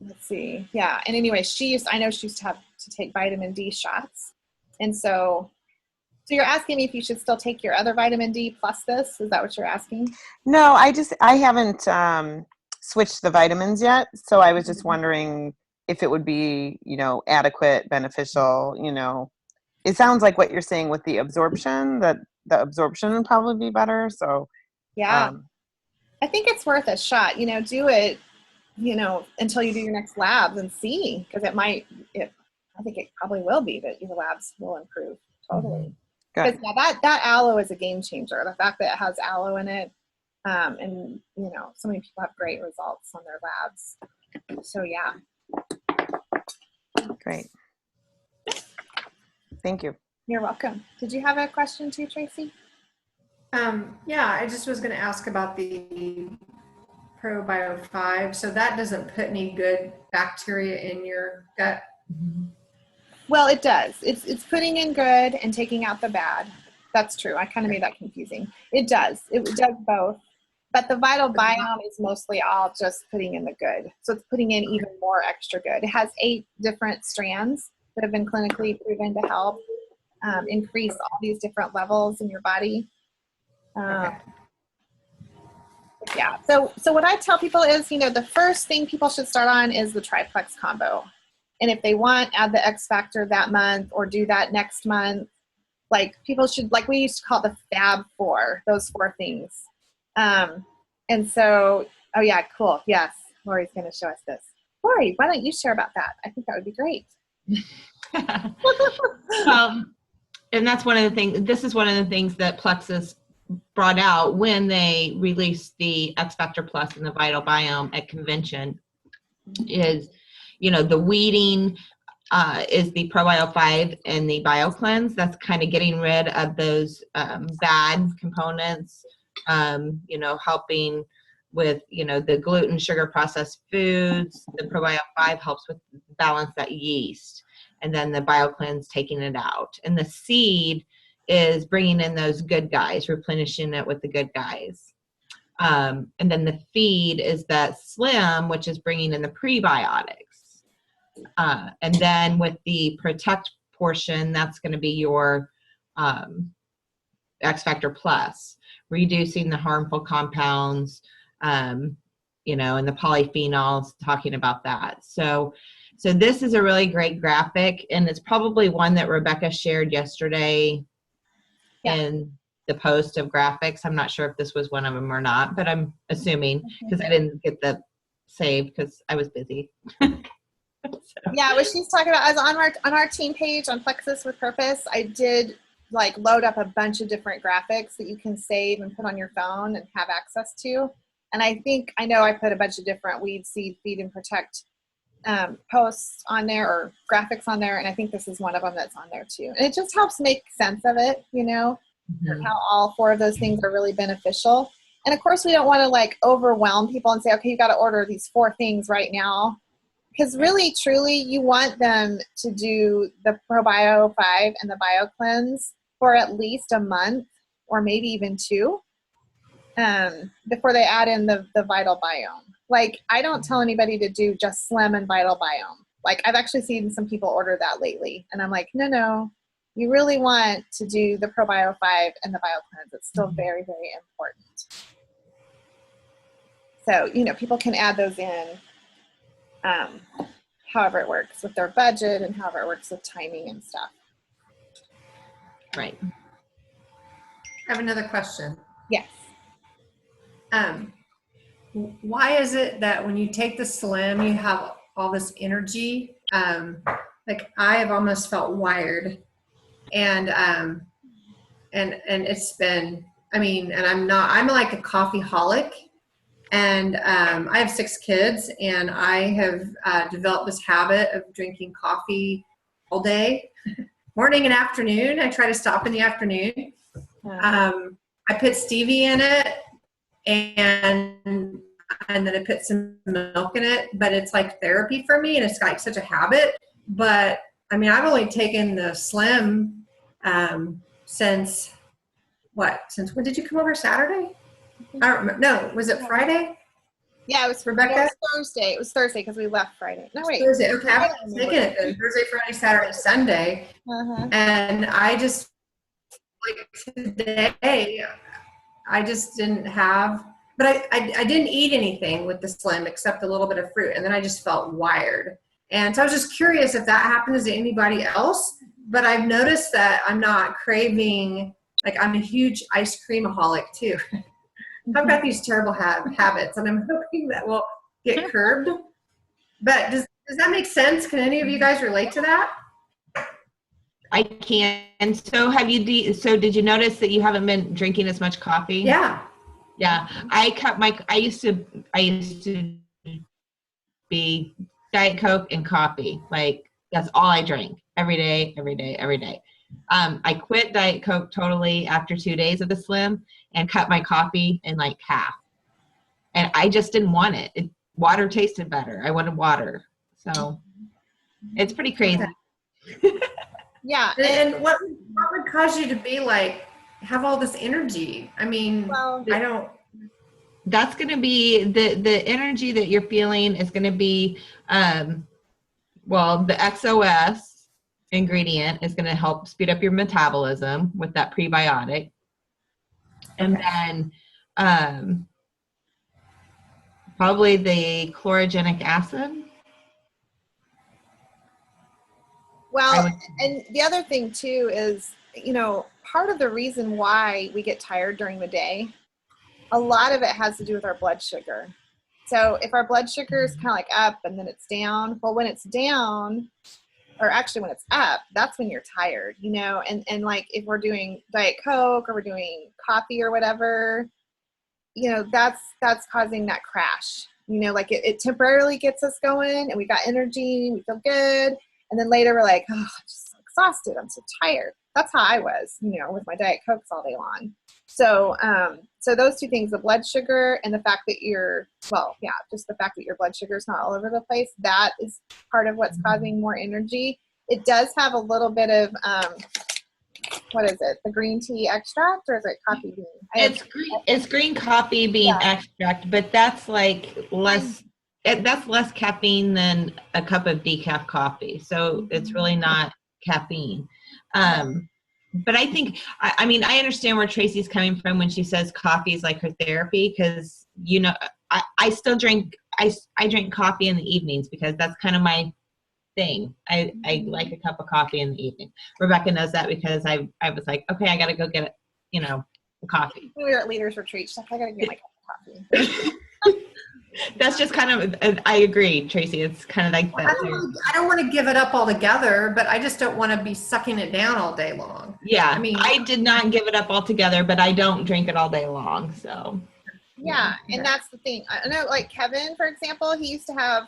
let's see, yeah. And anyway, I know she used to have to take vitamin D shots, and so you're asking me if you should still take your other vitamin D plus this? Is that what you're asking? No, I haven't switched the vitamins yet, so I was just wondering if it would be, adequate, beneficial. It sounds like what you're saying with the absorption, that the absorption would probably be better. So yeah, I think it's worth a shot. Do it, until you do your next labs and see, because I think it probably will be that your labs will improve totally. Because that aloe is a game changer. The fact that it has aloe in it, and so many people have great results on their labs. So yeah. Great. Thank you. You're welcome. Did you have a question too, Tracy? Yeah, I just was going to ask about the ProBio 5. So that doesn't put any good bacteria in your gut? Well, it does. It's putting in good and taking out the bad. That's true. I kind of made that confusing. It does. It does both. But the Vital Biome is mostly all just putting in the good. So it's putting in even more extra good. It has 8 different strands that have been clinically proven to help increase all these different levels in your body. Yeah. So what I tell people is, the first thing people should start on is the triplex combo. And if they want, add the X Factor that month or do that next month. Like people should, like we used to call it the Fab 4, those 4 things. And so, oh yeah, cool. Yes. Lori's going to show us this. Lori, why don't you share about that? I think that would be great. And that's one of the things, this is one of the things that Plexus brought out when they released the X Factor Plus and the Vital Biome at convention is, the weeding is the ProBio 5 and the BioCleanse. That's kind of getting rid of those bad components, helping with, the gluten, sugar, processed foods. The ProBio 5 helps with balance that yeast. And then the BioCleanse taking it out. And the seed is bringing in those good guys, replenishing it with the good guys. And then the feed is that Slim, which is bringing in the prebiotics. And then with the Protect portion, that's going to be your X Factor Plus, reducing the harmful compounds, and the polyphenols, talking about that. So this is a really great graphic, and it's probably one that Rebecca shared yesterday in the post of graphics. I'm not sure if this was one of them or not, but I'm assuming because I didn't get the save because I was busy. Yeah, what she's talking about is on our team page on Plexus with Purpose, I did load up a bunch of different graphics that you can save and put on your phone and have access to. And I know I put a bunch of different weed, seed, feed, and protect posts on there or graphics on there, and I think this is one of them that's on there too. And it just helps make sense of it, you know, how all 4 of those things are really beneficial. And of course, we don't want to like overwhelm people and say, okay, you got to order these 4 things right now. Because really, truly, you want them to do the ProBio 5 and the Bio Cleanse for at least a month or maybe even 2 before they add in the Vital Biome. Like, I don't tell anybody to do just Slim and Vital Biome. Like, I've actually seen some people order that lately. And I'm like, no, you really want to do the ProBio 5 and the Bio Cleanse. It's still very, very important. So, you know, people can add those in however it works with their budget and however it works with timing and stuff. Right. I have another question. Yes. Why is it that when you take the Slim, you have all this energy? Like I have almost felt wired, and it's been, I mean, and I'm like a coffeeholic, and I have 6 kids, and I have developed this habit of drinking coffee all day, morning and afternoon. I try to stop in the afternoon. I put stevia in it, and then I put some milk in it, but it's like therapy for me, and it's like such a habit. But I mean, I've only taken the Slim since when did you come over? Saturday? I don't remember. No, was it Friday? Yeah, it was Rebecca? It was Thursday. It was Thursday because we left Friday. No, wait. Thursday. Okay, I've been taking it then. Thursday, Friday, Saturday, Sunday. And I just, like today, I just didn't have, but I didn't eat anything with the Slim except a little bit of fruit. And then I just felt wired. And so I was just curious if that happens to anybody else. But I've noticed that I'm not craving, like I'm a huge ice cream-aholic too. I've got these terrible habits, and I'm hoping that will get curbed. But does that make sense? Can any of you guys relate to that? I can. So did you notice that you haven't been drinking as much coffee? Yeah. Yeah. I used to be Diet Coke and coffee. Like that's all I drank every day. I quit Diet Coke totally after 2 days of the Slim and cut my coffee in like half. And I just didn't want it. Water tasted better. I wanted water. So it's pretty crazy. Okay. Yeah. And what would cause you to be like, have all this energy? I mean, Well, I don't. That's going to be the energy that you're feeling is going to be, the XOS ingredient is going to help speed up your metabolism with that prebiotic. And then probably the chlorogenic acid. Well, and the other thing too is, you know, part of the reason why we get tired during the day, a lot of it has to do with our blood sugar. So if our blood sugar is kind of like up and then it's down, well, when it's down, or actually when it's up, that's when you're tired, you know, and like if we're doing Diet Coke or we're doing coffee or whatever, you know, that's causing that crash, you know, like it temporarily gets us going and we got energy, we feel good. And then later we're like, oh, I'm just so exhausted. I'm so tired. That's how I was, you know, with my Diet Cokes all day long. So, so those 2 things, the blood sugar and the fact that just the fact that your blood sugar is not all over the place, that is part of what's causing more energy. It does have a little bit of, what is it? The green tea extract, or is it coffee bean? It's green coffee bean extract, but that's like less caffeine than a cup of decaf coffee. So it's really not caffeine. But I think, I mean, I understand where Tracy's coming from when she says coffee is like her therapy, because, you know, I still drink, I drink coffee in the evenings because that's kind of my thing. I like a cup of coffee in the evening. Rebecca knows that because I was like, okay, I got to go get, you know, a coffee. We were at Leaders Retreat. She's like, I got to get my cup of coffee. That's just kind of, I agree, Tracy. It's kind of like that. I don't want to give it up altogether, but I just don't want to be sucking it down all day long. Yeah, I mean, I did not give it up altogether, but I don't drink it all day long. So yeah, and that's the thing. I know, like Kevin, for example, he used to have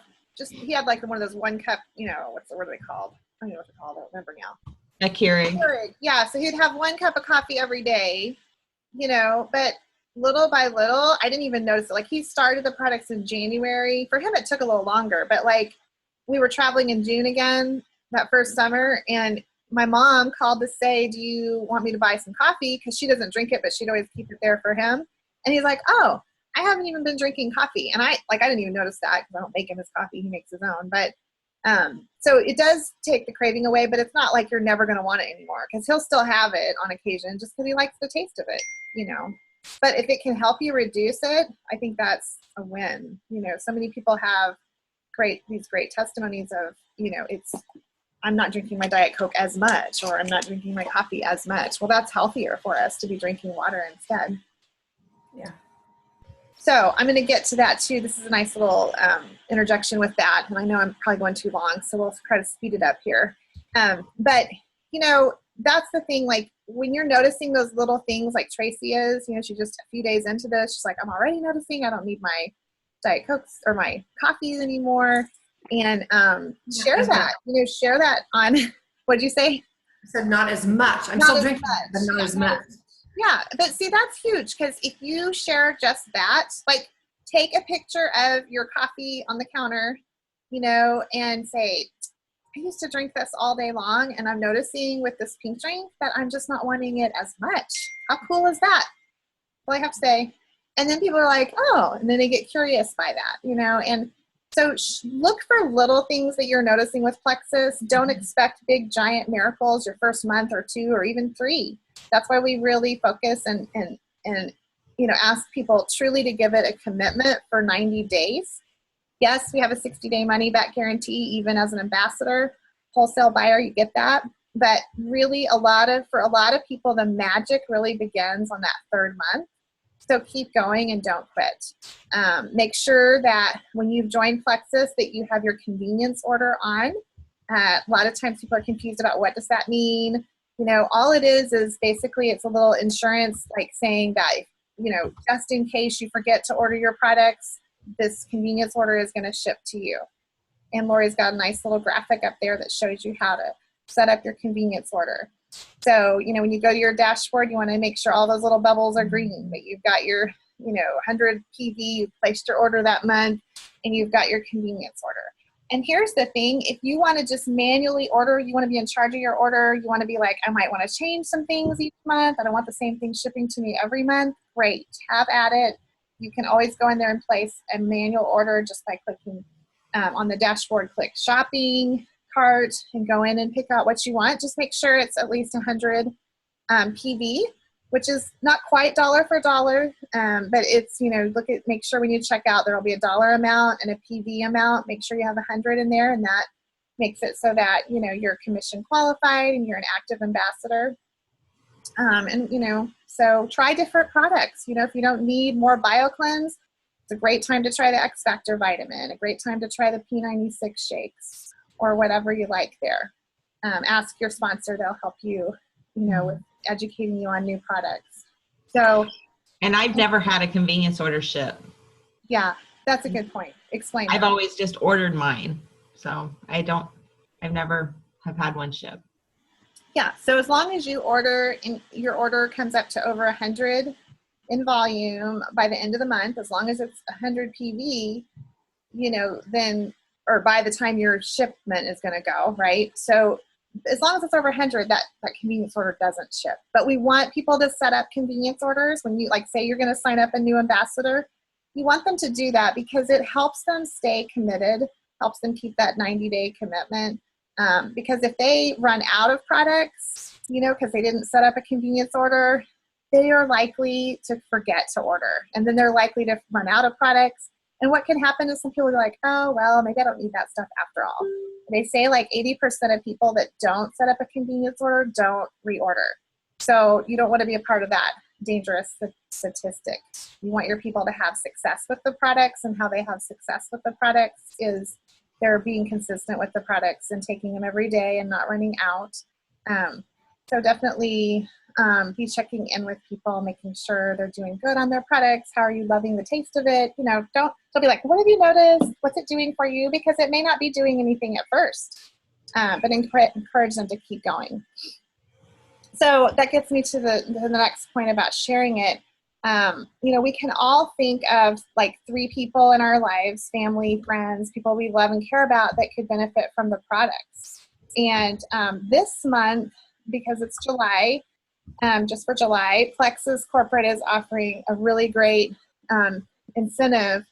he had like one of those 1 cup, what are they called? I don't know what they're called. I don't remember now. A Keurig. Yeah, so he'd have 1 cup of coffee every day, but little by little, I didn't even notice it. Like, he started the products in January. For him, it took a little longer, but like, we were traveling in June again that first summer, and my mom called to say, do you want me to buy some coffee? Because she doesn't drink it, but she'd always keep it there for him. And he's like, oh, I haven't even been drinking coffee. And I didn't even notice that because I don't make him his coffee. He makes his own. But so it does take the craving away, but it's not like you're never going to want it anymore, because he'll still have it on occasion just because he likes the taste of it, But if it can help you reduce it, I think that's a win. So many people have these great testimonies of, I'm not drinking my Diet Coke as much, or I'm not drinking my coffee as much. Well, that's healthier for us to be drinking water instead. Yeah. So I'm going to get to that too. This is a nice little interjection with that. And I know I'm probably going too long, so we'll try to speed it up here. But, that's the thing. Like, when you're noticing those little things like Tracy is, she's just a few days into this. She's like, I'm already noticing I don't need my Diet Cokes or my coffees anymore. And share that, share that on, what'd you say? I said not as much. I'm Not still as drinking, much. but not Yeah, as much. Yeah, but see, that's huge, because if you share just that, like, take a picture of your coffee on the counter, and say, I used to drink this all day long, and I'm noticing with this pink drink that I'm just not wanting it as much. How cool is that? That's all I have to say. And then people are like, oh, and then they get curious by that, and so look for little things that you're noticing with Plexus. Don't expect big, giant miracles your first month or 2 or even 3. That's why we really focus and ask people truly to give it a commitment for 90 days. Yes, we have a 60-day money-back guarantee, even as an ambassador, wholesale buyer, you get that. But really, for a lot of people, the magic really begins on that 3rd month. So keep going and don't quit. Make sure that when you've joined Plexus that you have your convenience order on. A lot of times people are confused about what does that mean. All it is basically it's a little insurance, like saying that, just in case you forget to order your products, this convenience order is going to ship to you. And Lori's got a nice little graphic up there that shows you how to set up your convenience order. So, when you go to your dashboard, you want to make sure all those little bubbles are green, that you've got your, 100 PV, you placed your order that month, and you've got your convenience order. And here's the thing, if you want to just manually order, you want to be in charge of your order, you want to be like, I might want to change some things each month, I don't want the same thing shipping to me every month, great, have at it. You can always go in there and place a manual order just by clicking on the dashboard, click shopping cart, and go in and pick out what you want. Just make sure it's at least 100 PV, which is not quite dollar for dollar, but it's, make sure when you check out, there'll be a dollar amount and a PV amount. Make sure you have 100 in there, and that makes it so that, you're commission qualified and you're an active ambassador. So try different products. If you don't need more BioCleanse, it's a great time to try the X Factor vitamin, a great time to try the P96 shakes, or whatever you like there. Ask your sponsor, they'll help you, with educating you on new products. So, And I've never had a convenience order ship. Yeah, that's a good point. Explain. I've always just ordered mine. So I've never have had one ship. Yeah, so as long as you order, and your order comes up to over 100 in volume by the end of the month, as long as it's 100 PV, then, or by the time your shipment is going to go, right? So as long as it's over 100, that convenience order doesn't ship. But we want people to set up convenience orders. When you, say you're going to sign up a new ambassador, you want them to do that because it helps them stay committed, helps them keep that 90-day commitment. Because if they run out of products, because they didn't set up a convenience order, they are likely to forget to order. And then they're likely to run out of products. And what can happen is some people are like, oh, well, maybe I don't need that stuff after all. They say 80% of people that don't set up a convenience order don't reorder. So you don't want to be a part of that dangerous statistic. You want your people to have success with the products, and how they have success with the products is they're being consistent with the products and taking them every day and not running out. So definitely be checking in with people, making sure they're doing good on their products. How are you loving the taste of it? You know, don't be like, what have you noticed? What's it doing for you? Because it may not be doing anything at first, but encourage them to keep going. So that gets me to the next point about sharing it. You know, we can all think of like 3 people in our lives, family, friends, people we love and care about that could benefit from the products. And this month, because it's July, just for July, Plexus Corporate is offering a really great incentive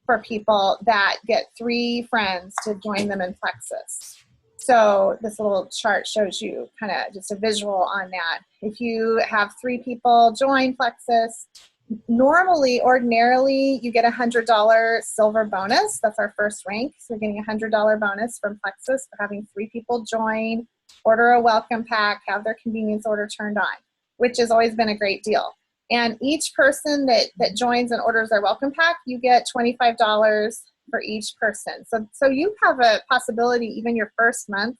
for people that get 3 friends to join them in Plexus. So this little chart shows you kind of just a visual on that. If you have 3 people join Plexus, ordinarily, you get a $100 silver bonus. That's our first rank. So you're getting a $100 bonus from Plexus for having 3 people join, order a welcome pack, have their convenience order turned on, which has always been a great deal. And each person that joins and orders their welcome pack, you get $25 for each person. So you have a possibility, even your first month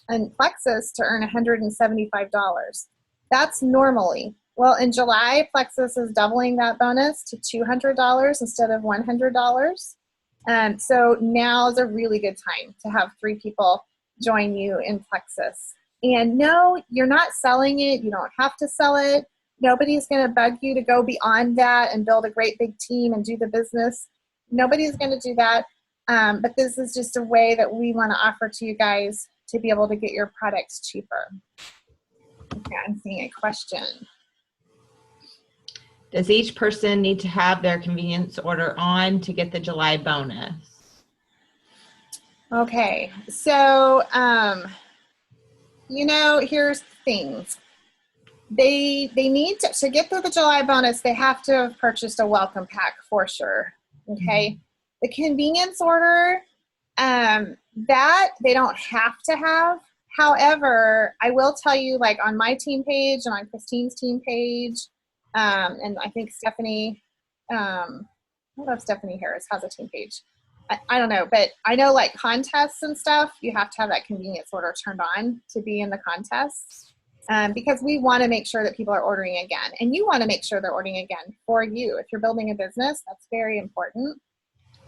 in Plexus, to earn $175. That's normally. Well, in July, Plexus is doubling that bonus to $200 instead of $100. So now is a really good time to have 3 people join you in Plexus. And no, you're not selling it. You don't have to sell it. Nobody's going to bug you to go beyond that and build a great big team and do the business. Nobody's going to do that. But this is just a way that we want to offer to you guys to be able to get your products cheaper. Okay, I'm seeing a question. Does each person need to have their convenience order on to get the July bonus? Okay, so, you know, here's things. They need to get through the July bonus, they have to have purchased a welcome pack for sure. Okay. The convenience order, that they don't have to have. However, I will tell you, like on my team page and on Christine's team page, and I think Stephanie, I don't know if Stephanie Harris has a team page. I don't know, but I know like contests and stuff, you have to have that convenience order turned on to be in the contests. Because we want to make sure that people are ordering again, and you want to make sure they're ordering again for you. If you're building a business, that's very important.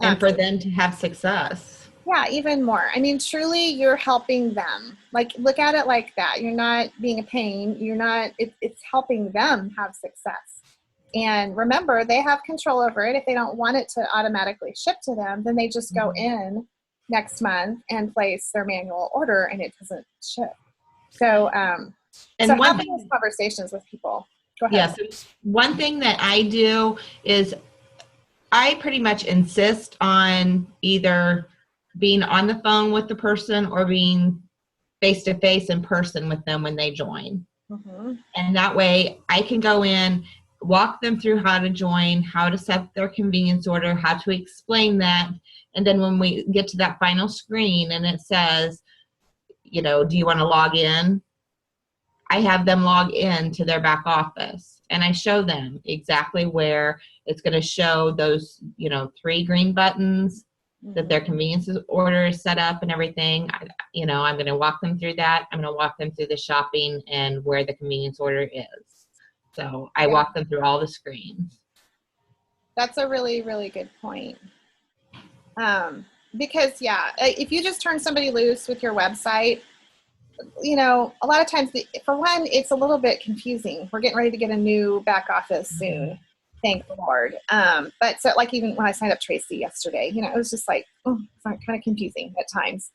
And for them to have success. Yeah, even more. I mean, truly, you're helping them. Like, look at it like that. You're not being a pain. You're not, it's helping them have success. And remember, they have control over it. If they don't want it to automatically ship to them, then they just go in next month and place their manual order and it doesn't ship. So, and so one having thing, those conversations with people. Go ahead. yes, one thing that I do is I pretty much insist on either being on the phone with the person or being face-to-face in person with them when they join. Mm-hmm. And that way I can go in, walk them through how to join, how to set their convenience order, how to explain that. And then when we get to that final screen and it says, you know, do you want to log in? I have them log in to their back office and I show them exactly where it's going to show those, you know, 3 green buttons that their convenience order is set up and everything. You know, I'm going to walk them through that. I'm going to walk them through the shopping and where the convenience order is. So I walk them through all the screens. That's a really, really good point. Because if you just turn somebody loose with your website, you know, a lot of times, for one, it's a little bit confusing. We're getting ready to get a new back office soon. Thank the Lord. But so like even when I signed up Tracy yesterday, you know, it was just like, it's kind of confusing at times.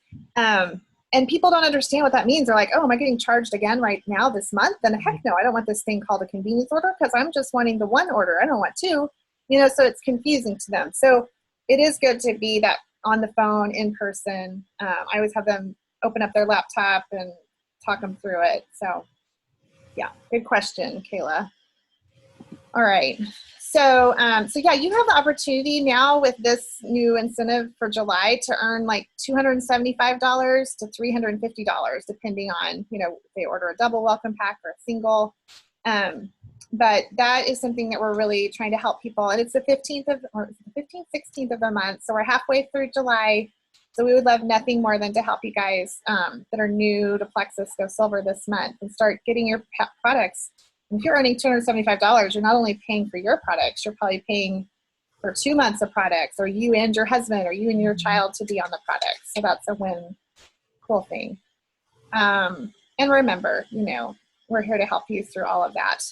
And people don't understand what that means. They're like, oh, am I getting charged again right now this month? Then heck no, I don't want this thing called a convenience order because I'm just wanting the 1 order. I don't want 2, you know, so it's confusing to them. So it is good to be that on the phone, in person. I always have them open up their laptop and talk them through it. So yeah, good question, Kayla. All right. So yeah, you have the opportunity now with this new incentive for July to earn like $275 to $350, depending on, you know, if they order a double welcome pack or a single. But that is something that we're really trying to help people. And it's the 16th of the month. So we're halfway through July. So we would love nothing more than to help you guys that are new to Plexus go silver this month and start getting your products If you're earning $275, you're not only paying for your products, you're probably paying for 2 months of products, or you and your husband, or you and your child to be on the product. So that's a win, cool thing. And remember, we're here to help you through all of that.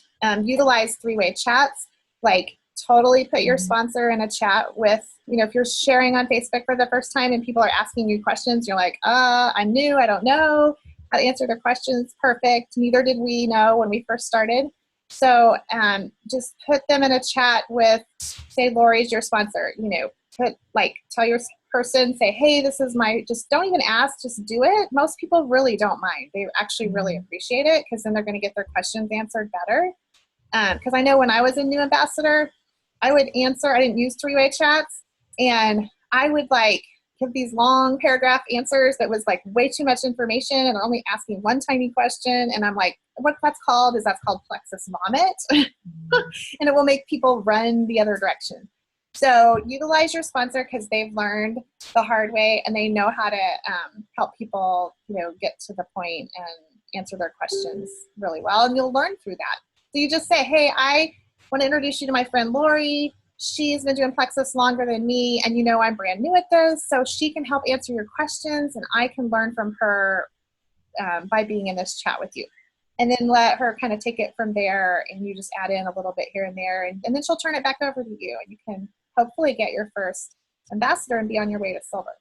Utilize three-way chats, like totally put your sponsor in a chat with, if you're sharing on Facebook for the first time and people are asking you questions, you're like, I'm new, I don't know how to answer their questions. Perfect. Neither did we know when we first started. So just put them in a chat with, say, Lori's your sponsor, tell your person, say, hey, this is just don't even ask, just do it. Most people really don't mind. They actually really appreciate it, because then they're going to get their questions answered better. Because I know when I was a new ambassador, I didn't use three-way chats, and I would give these long paragraph answers that was way too much information, and only asking one tiny question. And I'm like, what that's called plexus vomit. And it will make people run the other direction. So utilize your sponsor, because they've learned the hard way, and they know how to help people, get to the point and answer their questions really well. And you'll learn through that. So you just say, hey, I want to introduce you to my friend Lori. She's been doing Plexus longer than me, and I'm brand new at this, so she can help answer your questions, and I can learn from her by being in this chat with you. And then let her kind of take it from there, and you just add in a little bit here and there, and then she'll turn it back over to you, and you can hopefully get your first ambassador and be on your way to silver.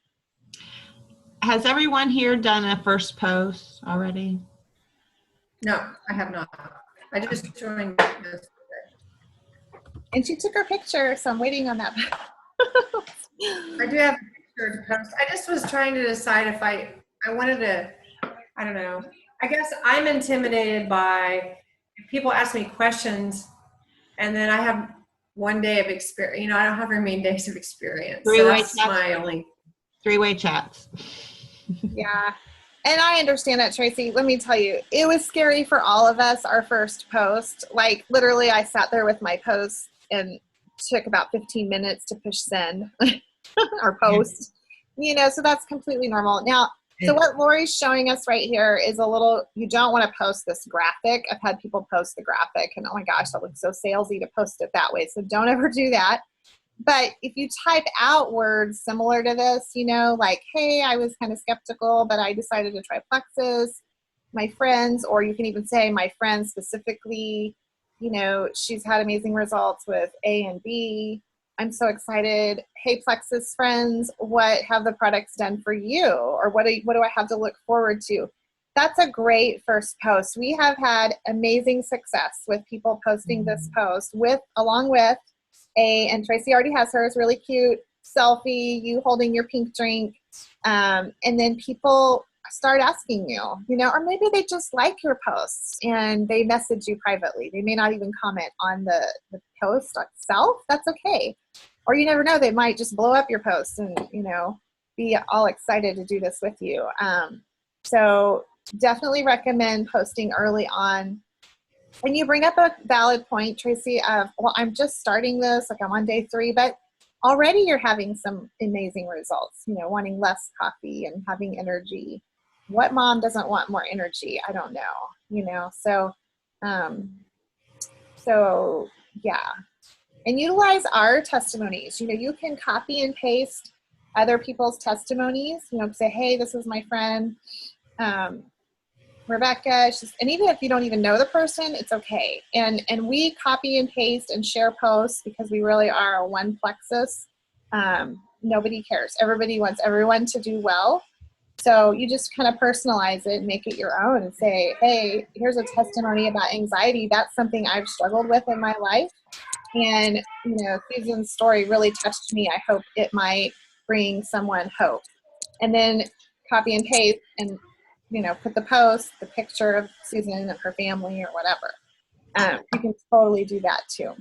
Has everyone here done a first post already? No, I have not. I just joined this. And she took her picture, so I'm waiting on that. I do have a picture to post. I just was trying to decide if I wanted to, I don't know. I guess I'm intimidated by if people ask me questions and then I have one day of experience. I don't have very many days of experience. So that's my only. Three-way chats. Yeah. And I understand that, Tracy. Let me tell you, it was scary for all of us, our first post. Literally, I sat there with my post and took about 15 minutes to push send or post, so that's completely normal. Now, so what Lori's showing us right here is you don't want to post this graphic. I've had people post the graphic, and oh my gosh, that looks so salesy to post it that way. So don't ever do that. But if you type out words similar to this, hey, I was kind of skeptical, but I decided to try Plexus, my friends, or you can even say my friend specifically, she's had amazing results with A and B. I'm so excited. Hey, Plexus friends, what have the products done for you? Or what do I have to look forward to? That's a great first post. We have had amazing success with people posting this post along with and Tracy already has hers, really cute selfie, you holding your pink drink. And then people start asking you, or maybe they just like your posts and they message you privately. They may not even comment on the post itself. That's okay. Or you never know, they might just blow up your post and, be all excited to do this with you. So definitely recommend posting early on. And you bring up a valid point, Tracy, of, well, I'm just starting this, I'm on day 3, but already you're having some amazing results, wanting less coffee and having energy. What mom doesn't want more energy? I don't know, so yeah. And utilize our testimonies. You can copy and paste other people's testimonies, say, hey, this is my friend, Rebecca, and even if you don't even know the person, it's okay. And we copy and paste and share posts because we really are a one Plexus. Nobody cares. Everybody wants everyone to do well. So you just kind of personalize it and make it your own and say, hey, here's a testimony about anxiety. That's something I've struggled with in my life. And, Susan's story really touched me. I hope it might bring someone hope. And then copy and paste and put the post, the picture of Susan and her family or whatever. You can totally do that too.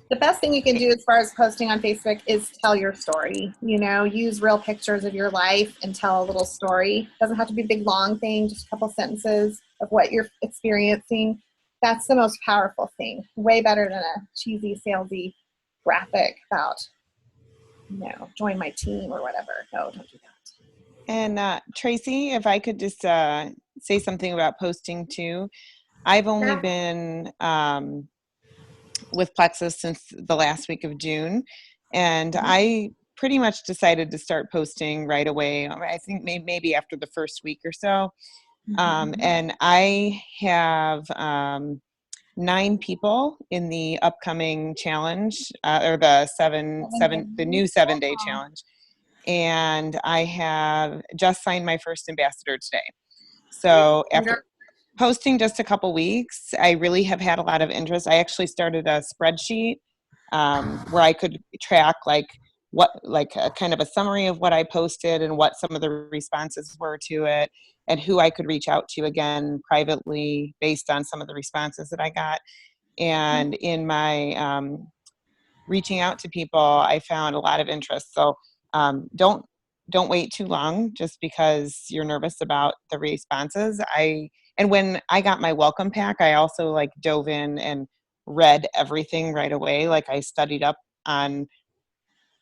The best thing you can do as far as posting on Facebook is tell your story. Use real pictures of your life and tell a little story. It doesn't have to be a big, long thing, just a couple sentences of what you're experiencing. That's the most powerful thing. Way better than a cheesy, salesy graphic about, join my team or whatever. No, don't do that. And Tracy, if I could just say something about posting too. I've only Yeah. been with Plexus since the last week of June, and I pretty much decided to start posting right away. I think maybe after the first week or so. And I have 9 people in the upcoming challenge, or the new 7-day challenge. And I have just signed my first ambassador today. So after posting just a couple weeks, I really have had a lot of interest. I actually started a spreadsheet where I could track a kind of a summary of what I posted and what some of the responses were to it, and who I could reach out to again privately based on some of the responses that I got. And in my reaching out to people, I found a lot of interest. So don't wait too long just because you're nervous about the responses. And when I got my welcome pack, I also dove in and read everything right away. I studied up on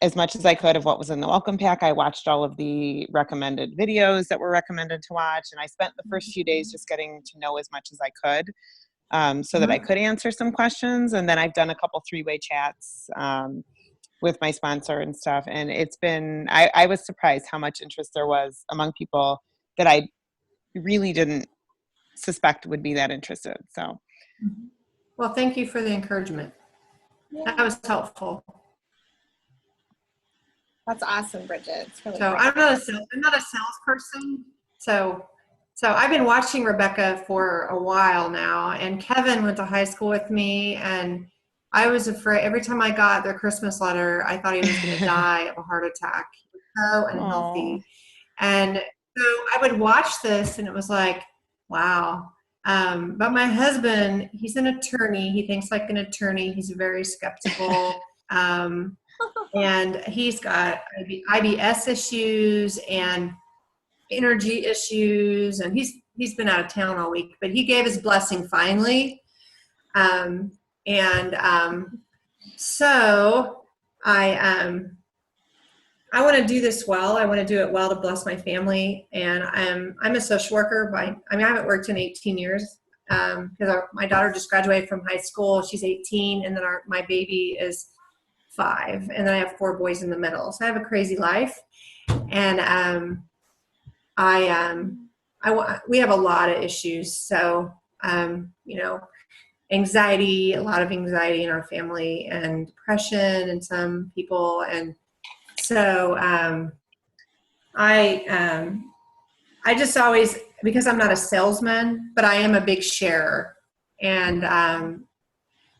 as much as I could of what was in the welcome pack. I watched all of the recommended videos that were recommended to watch, and I spent the first few days just getting to know as much as I could, so that I could answer some questions. And then I've done a couple 3-way chats with my sponsor and stuff, and it's been, I was surprised how much interest there was among people that I really didn't suspect would be that interested. So Well, thank you for the encouragement. That was helpful. That's awesome, Bridget. It's really So great. I'm not a salesperson. So I've been watching Rebecca for a while now, and Kevin went to high school with me, and I was afraid every time I got their Christmas letter, I thought he was going to die of a heart attack. He was so unhealthy. And so I would watch this, and it was like, wow. But my husband, he's an attorney. He thinks like an attorney. He's very skeptical. And he's got IBS issues and energy issues, and he's been out of town all week, but he gave his blessing finally. So I want to do this well. I want to do it well to bless my family. And I'm a social worker. I haven't worked in 18 years because my daughter just graduated from high school. She's 18, and then my baby is 5, and then I have 4 boys in the middle. So I have a crazy life, and we have a lot of issues. So anxiety, a lot of anxiety in our family, and depression in some people, and so I just always, because I'm not a salesman, but I am a big sharer, and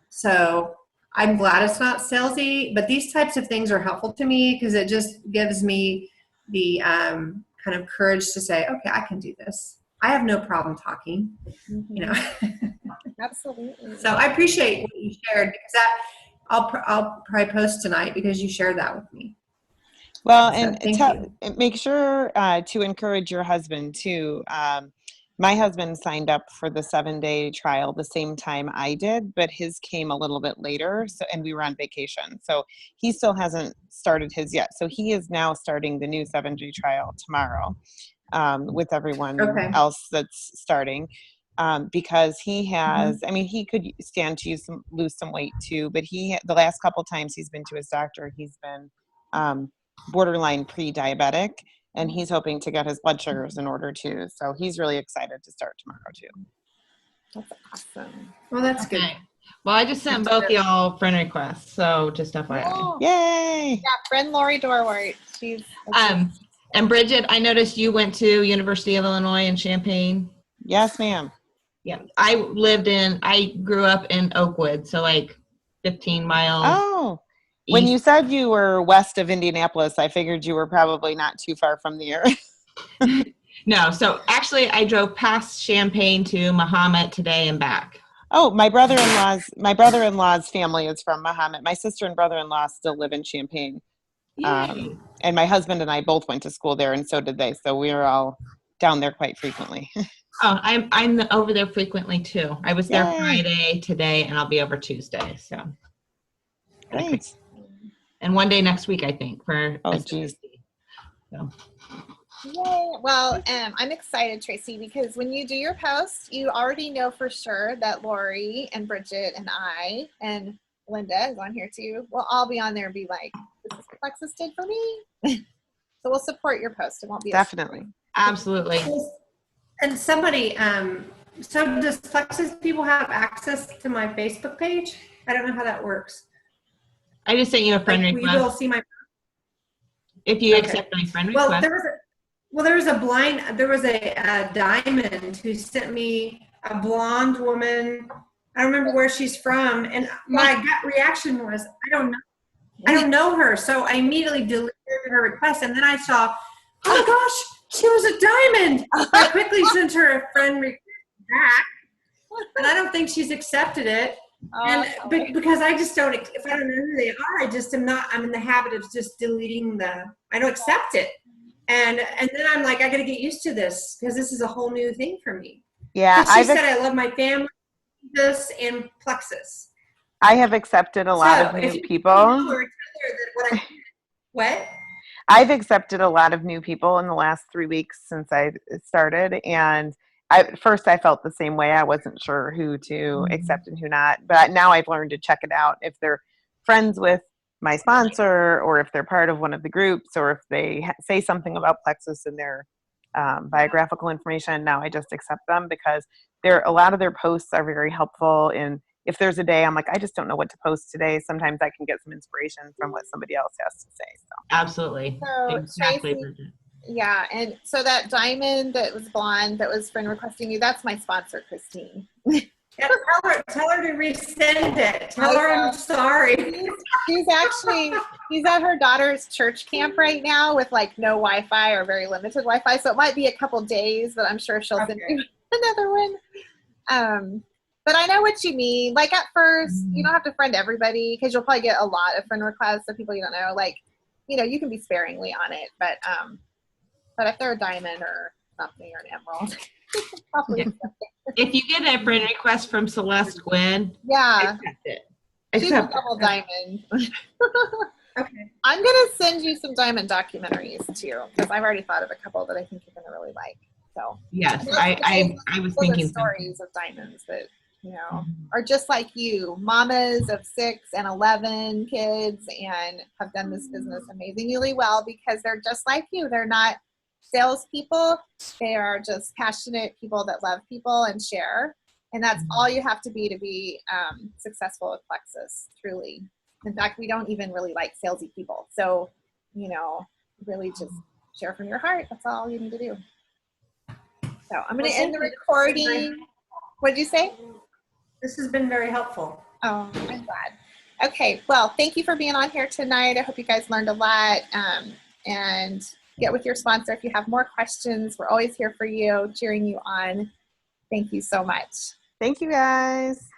so I'm glad it's not salesy, but these types of things are helpful to me because it just gives me the kind of courage to say, okay, I can do this. I have no problem talking, Absolutely. So I appreciate what you shared, because I'll probably post tonight because you shared that with me. Well, So and make sure to encourage your husband too. My husband signed up for the 7-day trial the same time I did, but his came a little bit later. So, and we were on vacation. So he still hasn't started his yet. So he is now starting the new 7-day trial tomorrow with everyone else that's starting. Because he has, he could stand to lose some weight too, but the last couple times he's been to his doctor, he's been borderline pre-diabetic. And he's hoping to get his blood sugars in order too. So he's really excited to start tomorrow too. That's awesome. Well, that's good. Well, I just sent both y'all friend requests, so just FYI. Oh. Yay! Yeah, friend Lori Dorwart. She's and Bridget, I noticed you went to University of Illinois in Champaign. Yes, ma'am. Yeah, I grew up in Oakwood, so 15 miles. Oh. When you said you were west of Indianapolis, I figured you were probably not too far from the area. No, so actually I drove past Champaign to Mahomet today and back. Oh, my brother-in-law's family is from Mahomet. My sister and brother-in-law still live in Champaign. And my husband and I both went to school there, and so did they. So we were all down there quite frequently. Oh, I'm over there frequently too. I was there Friday, today, and I'll be over Tuesday. So Great. And one day next week, I think, for oh geez. So Yay. Well, I'm excited, Tracy, because when you do your post, you already know for sure that Lori and Bridget and I and Linda is on here too. We'll all be on there and be like, this is what Plexus did for me. So we'll support your post. It won't be Definitely. Absolutely. And somebody, so does Plexus people have access to my Facebook page? I don't know how that works. I just sent you a friend Like, will you be able request. to see my? If you Okay. accept my friend Well, request. there was a diamond who sent me a blonde woman. I don't remember where she's from, and my gut reaction was, I don't know her. So I immediately deleted her request, and then I saw, oh my gosh, she was a diamond. I quickly sent her a friend request back, and I don't think she's accepted it. Because I just don't, if I don't know who they are, I'm in the habit of just deleting I don't accept it. And then I'm like, I got to get used to this because this is a whole new thing for me. Yeah, She said, I love my family, this, and Plexus. I have accepted a lot of So, if new you people. know or tell her that what? I've accepted a lot of new people in the last 3 weeks since I started, and at first I felt the same way. I wasn't sure who to accept and who not, but now I've learned to check it out if they're friends with my sponsor, or if they're part of one of the groups, or if they say something about Plexus in their biographical information. Now I just accept them because a lot of their posts are very helpful. And if there's a day I'm like, I just don't know what to post today, sometimes I can get some inspiration from what somebody else has to say. So. Absolutely. So, Exactly. Tracy, yeah, and so that diamond that was blonde that was friend requesting you, that's my sponsor, Christine. Yeah, tell her to resend it. Tell her I'm sorry. She's at her daughter's church camp right now with like no Wi-Fi or very limited Wi-Fi, so it might be a couple days, but I'm sure she'll send you another one. But I know what you mean. Like at first, you don't have to friend everybody because you'll probably get a lot of friend requests of people you don't know. Like, you can be sparingly on it, but if they're a diamond or something or an emerald, probably accept it. If you get a friend request from Celeste Gwynn, Yeah, accept it. she's a Accept double it. diamond. Okay. I'm gonna send you some diamond documentaries too, because I've already thought of a couple that I think you're gonna really like. So Yes, I was those are thinking stories of diamonds that are just like you, mamas of 6 and 11 kids, and have done this business amazingly well because they're just like you. They're not salespeople. They are just passionate people that love people and share. And that's all you have to be successful with Plexus, truly. In fact, we don't even really like salesy people. So, really just share from your heart. That's all you need to do. So I'm going to end the recording. What did you say? This has been very helpful. Oh, I'm glad. Okay, well, thank you for being on here tonight. I hope you guys learned a lot. And get with your sponsor if you have more questions. We're always here for you, cheering you on. Thank you so much. Thank you, guys.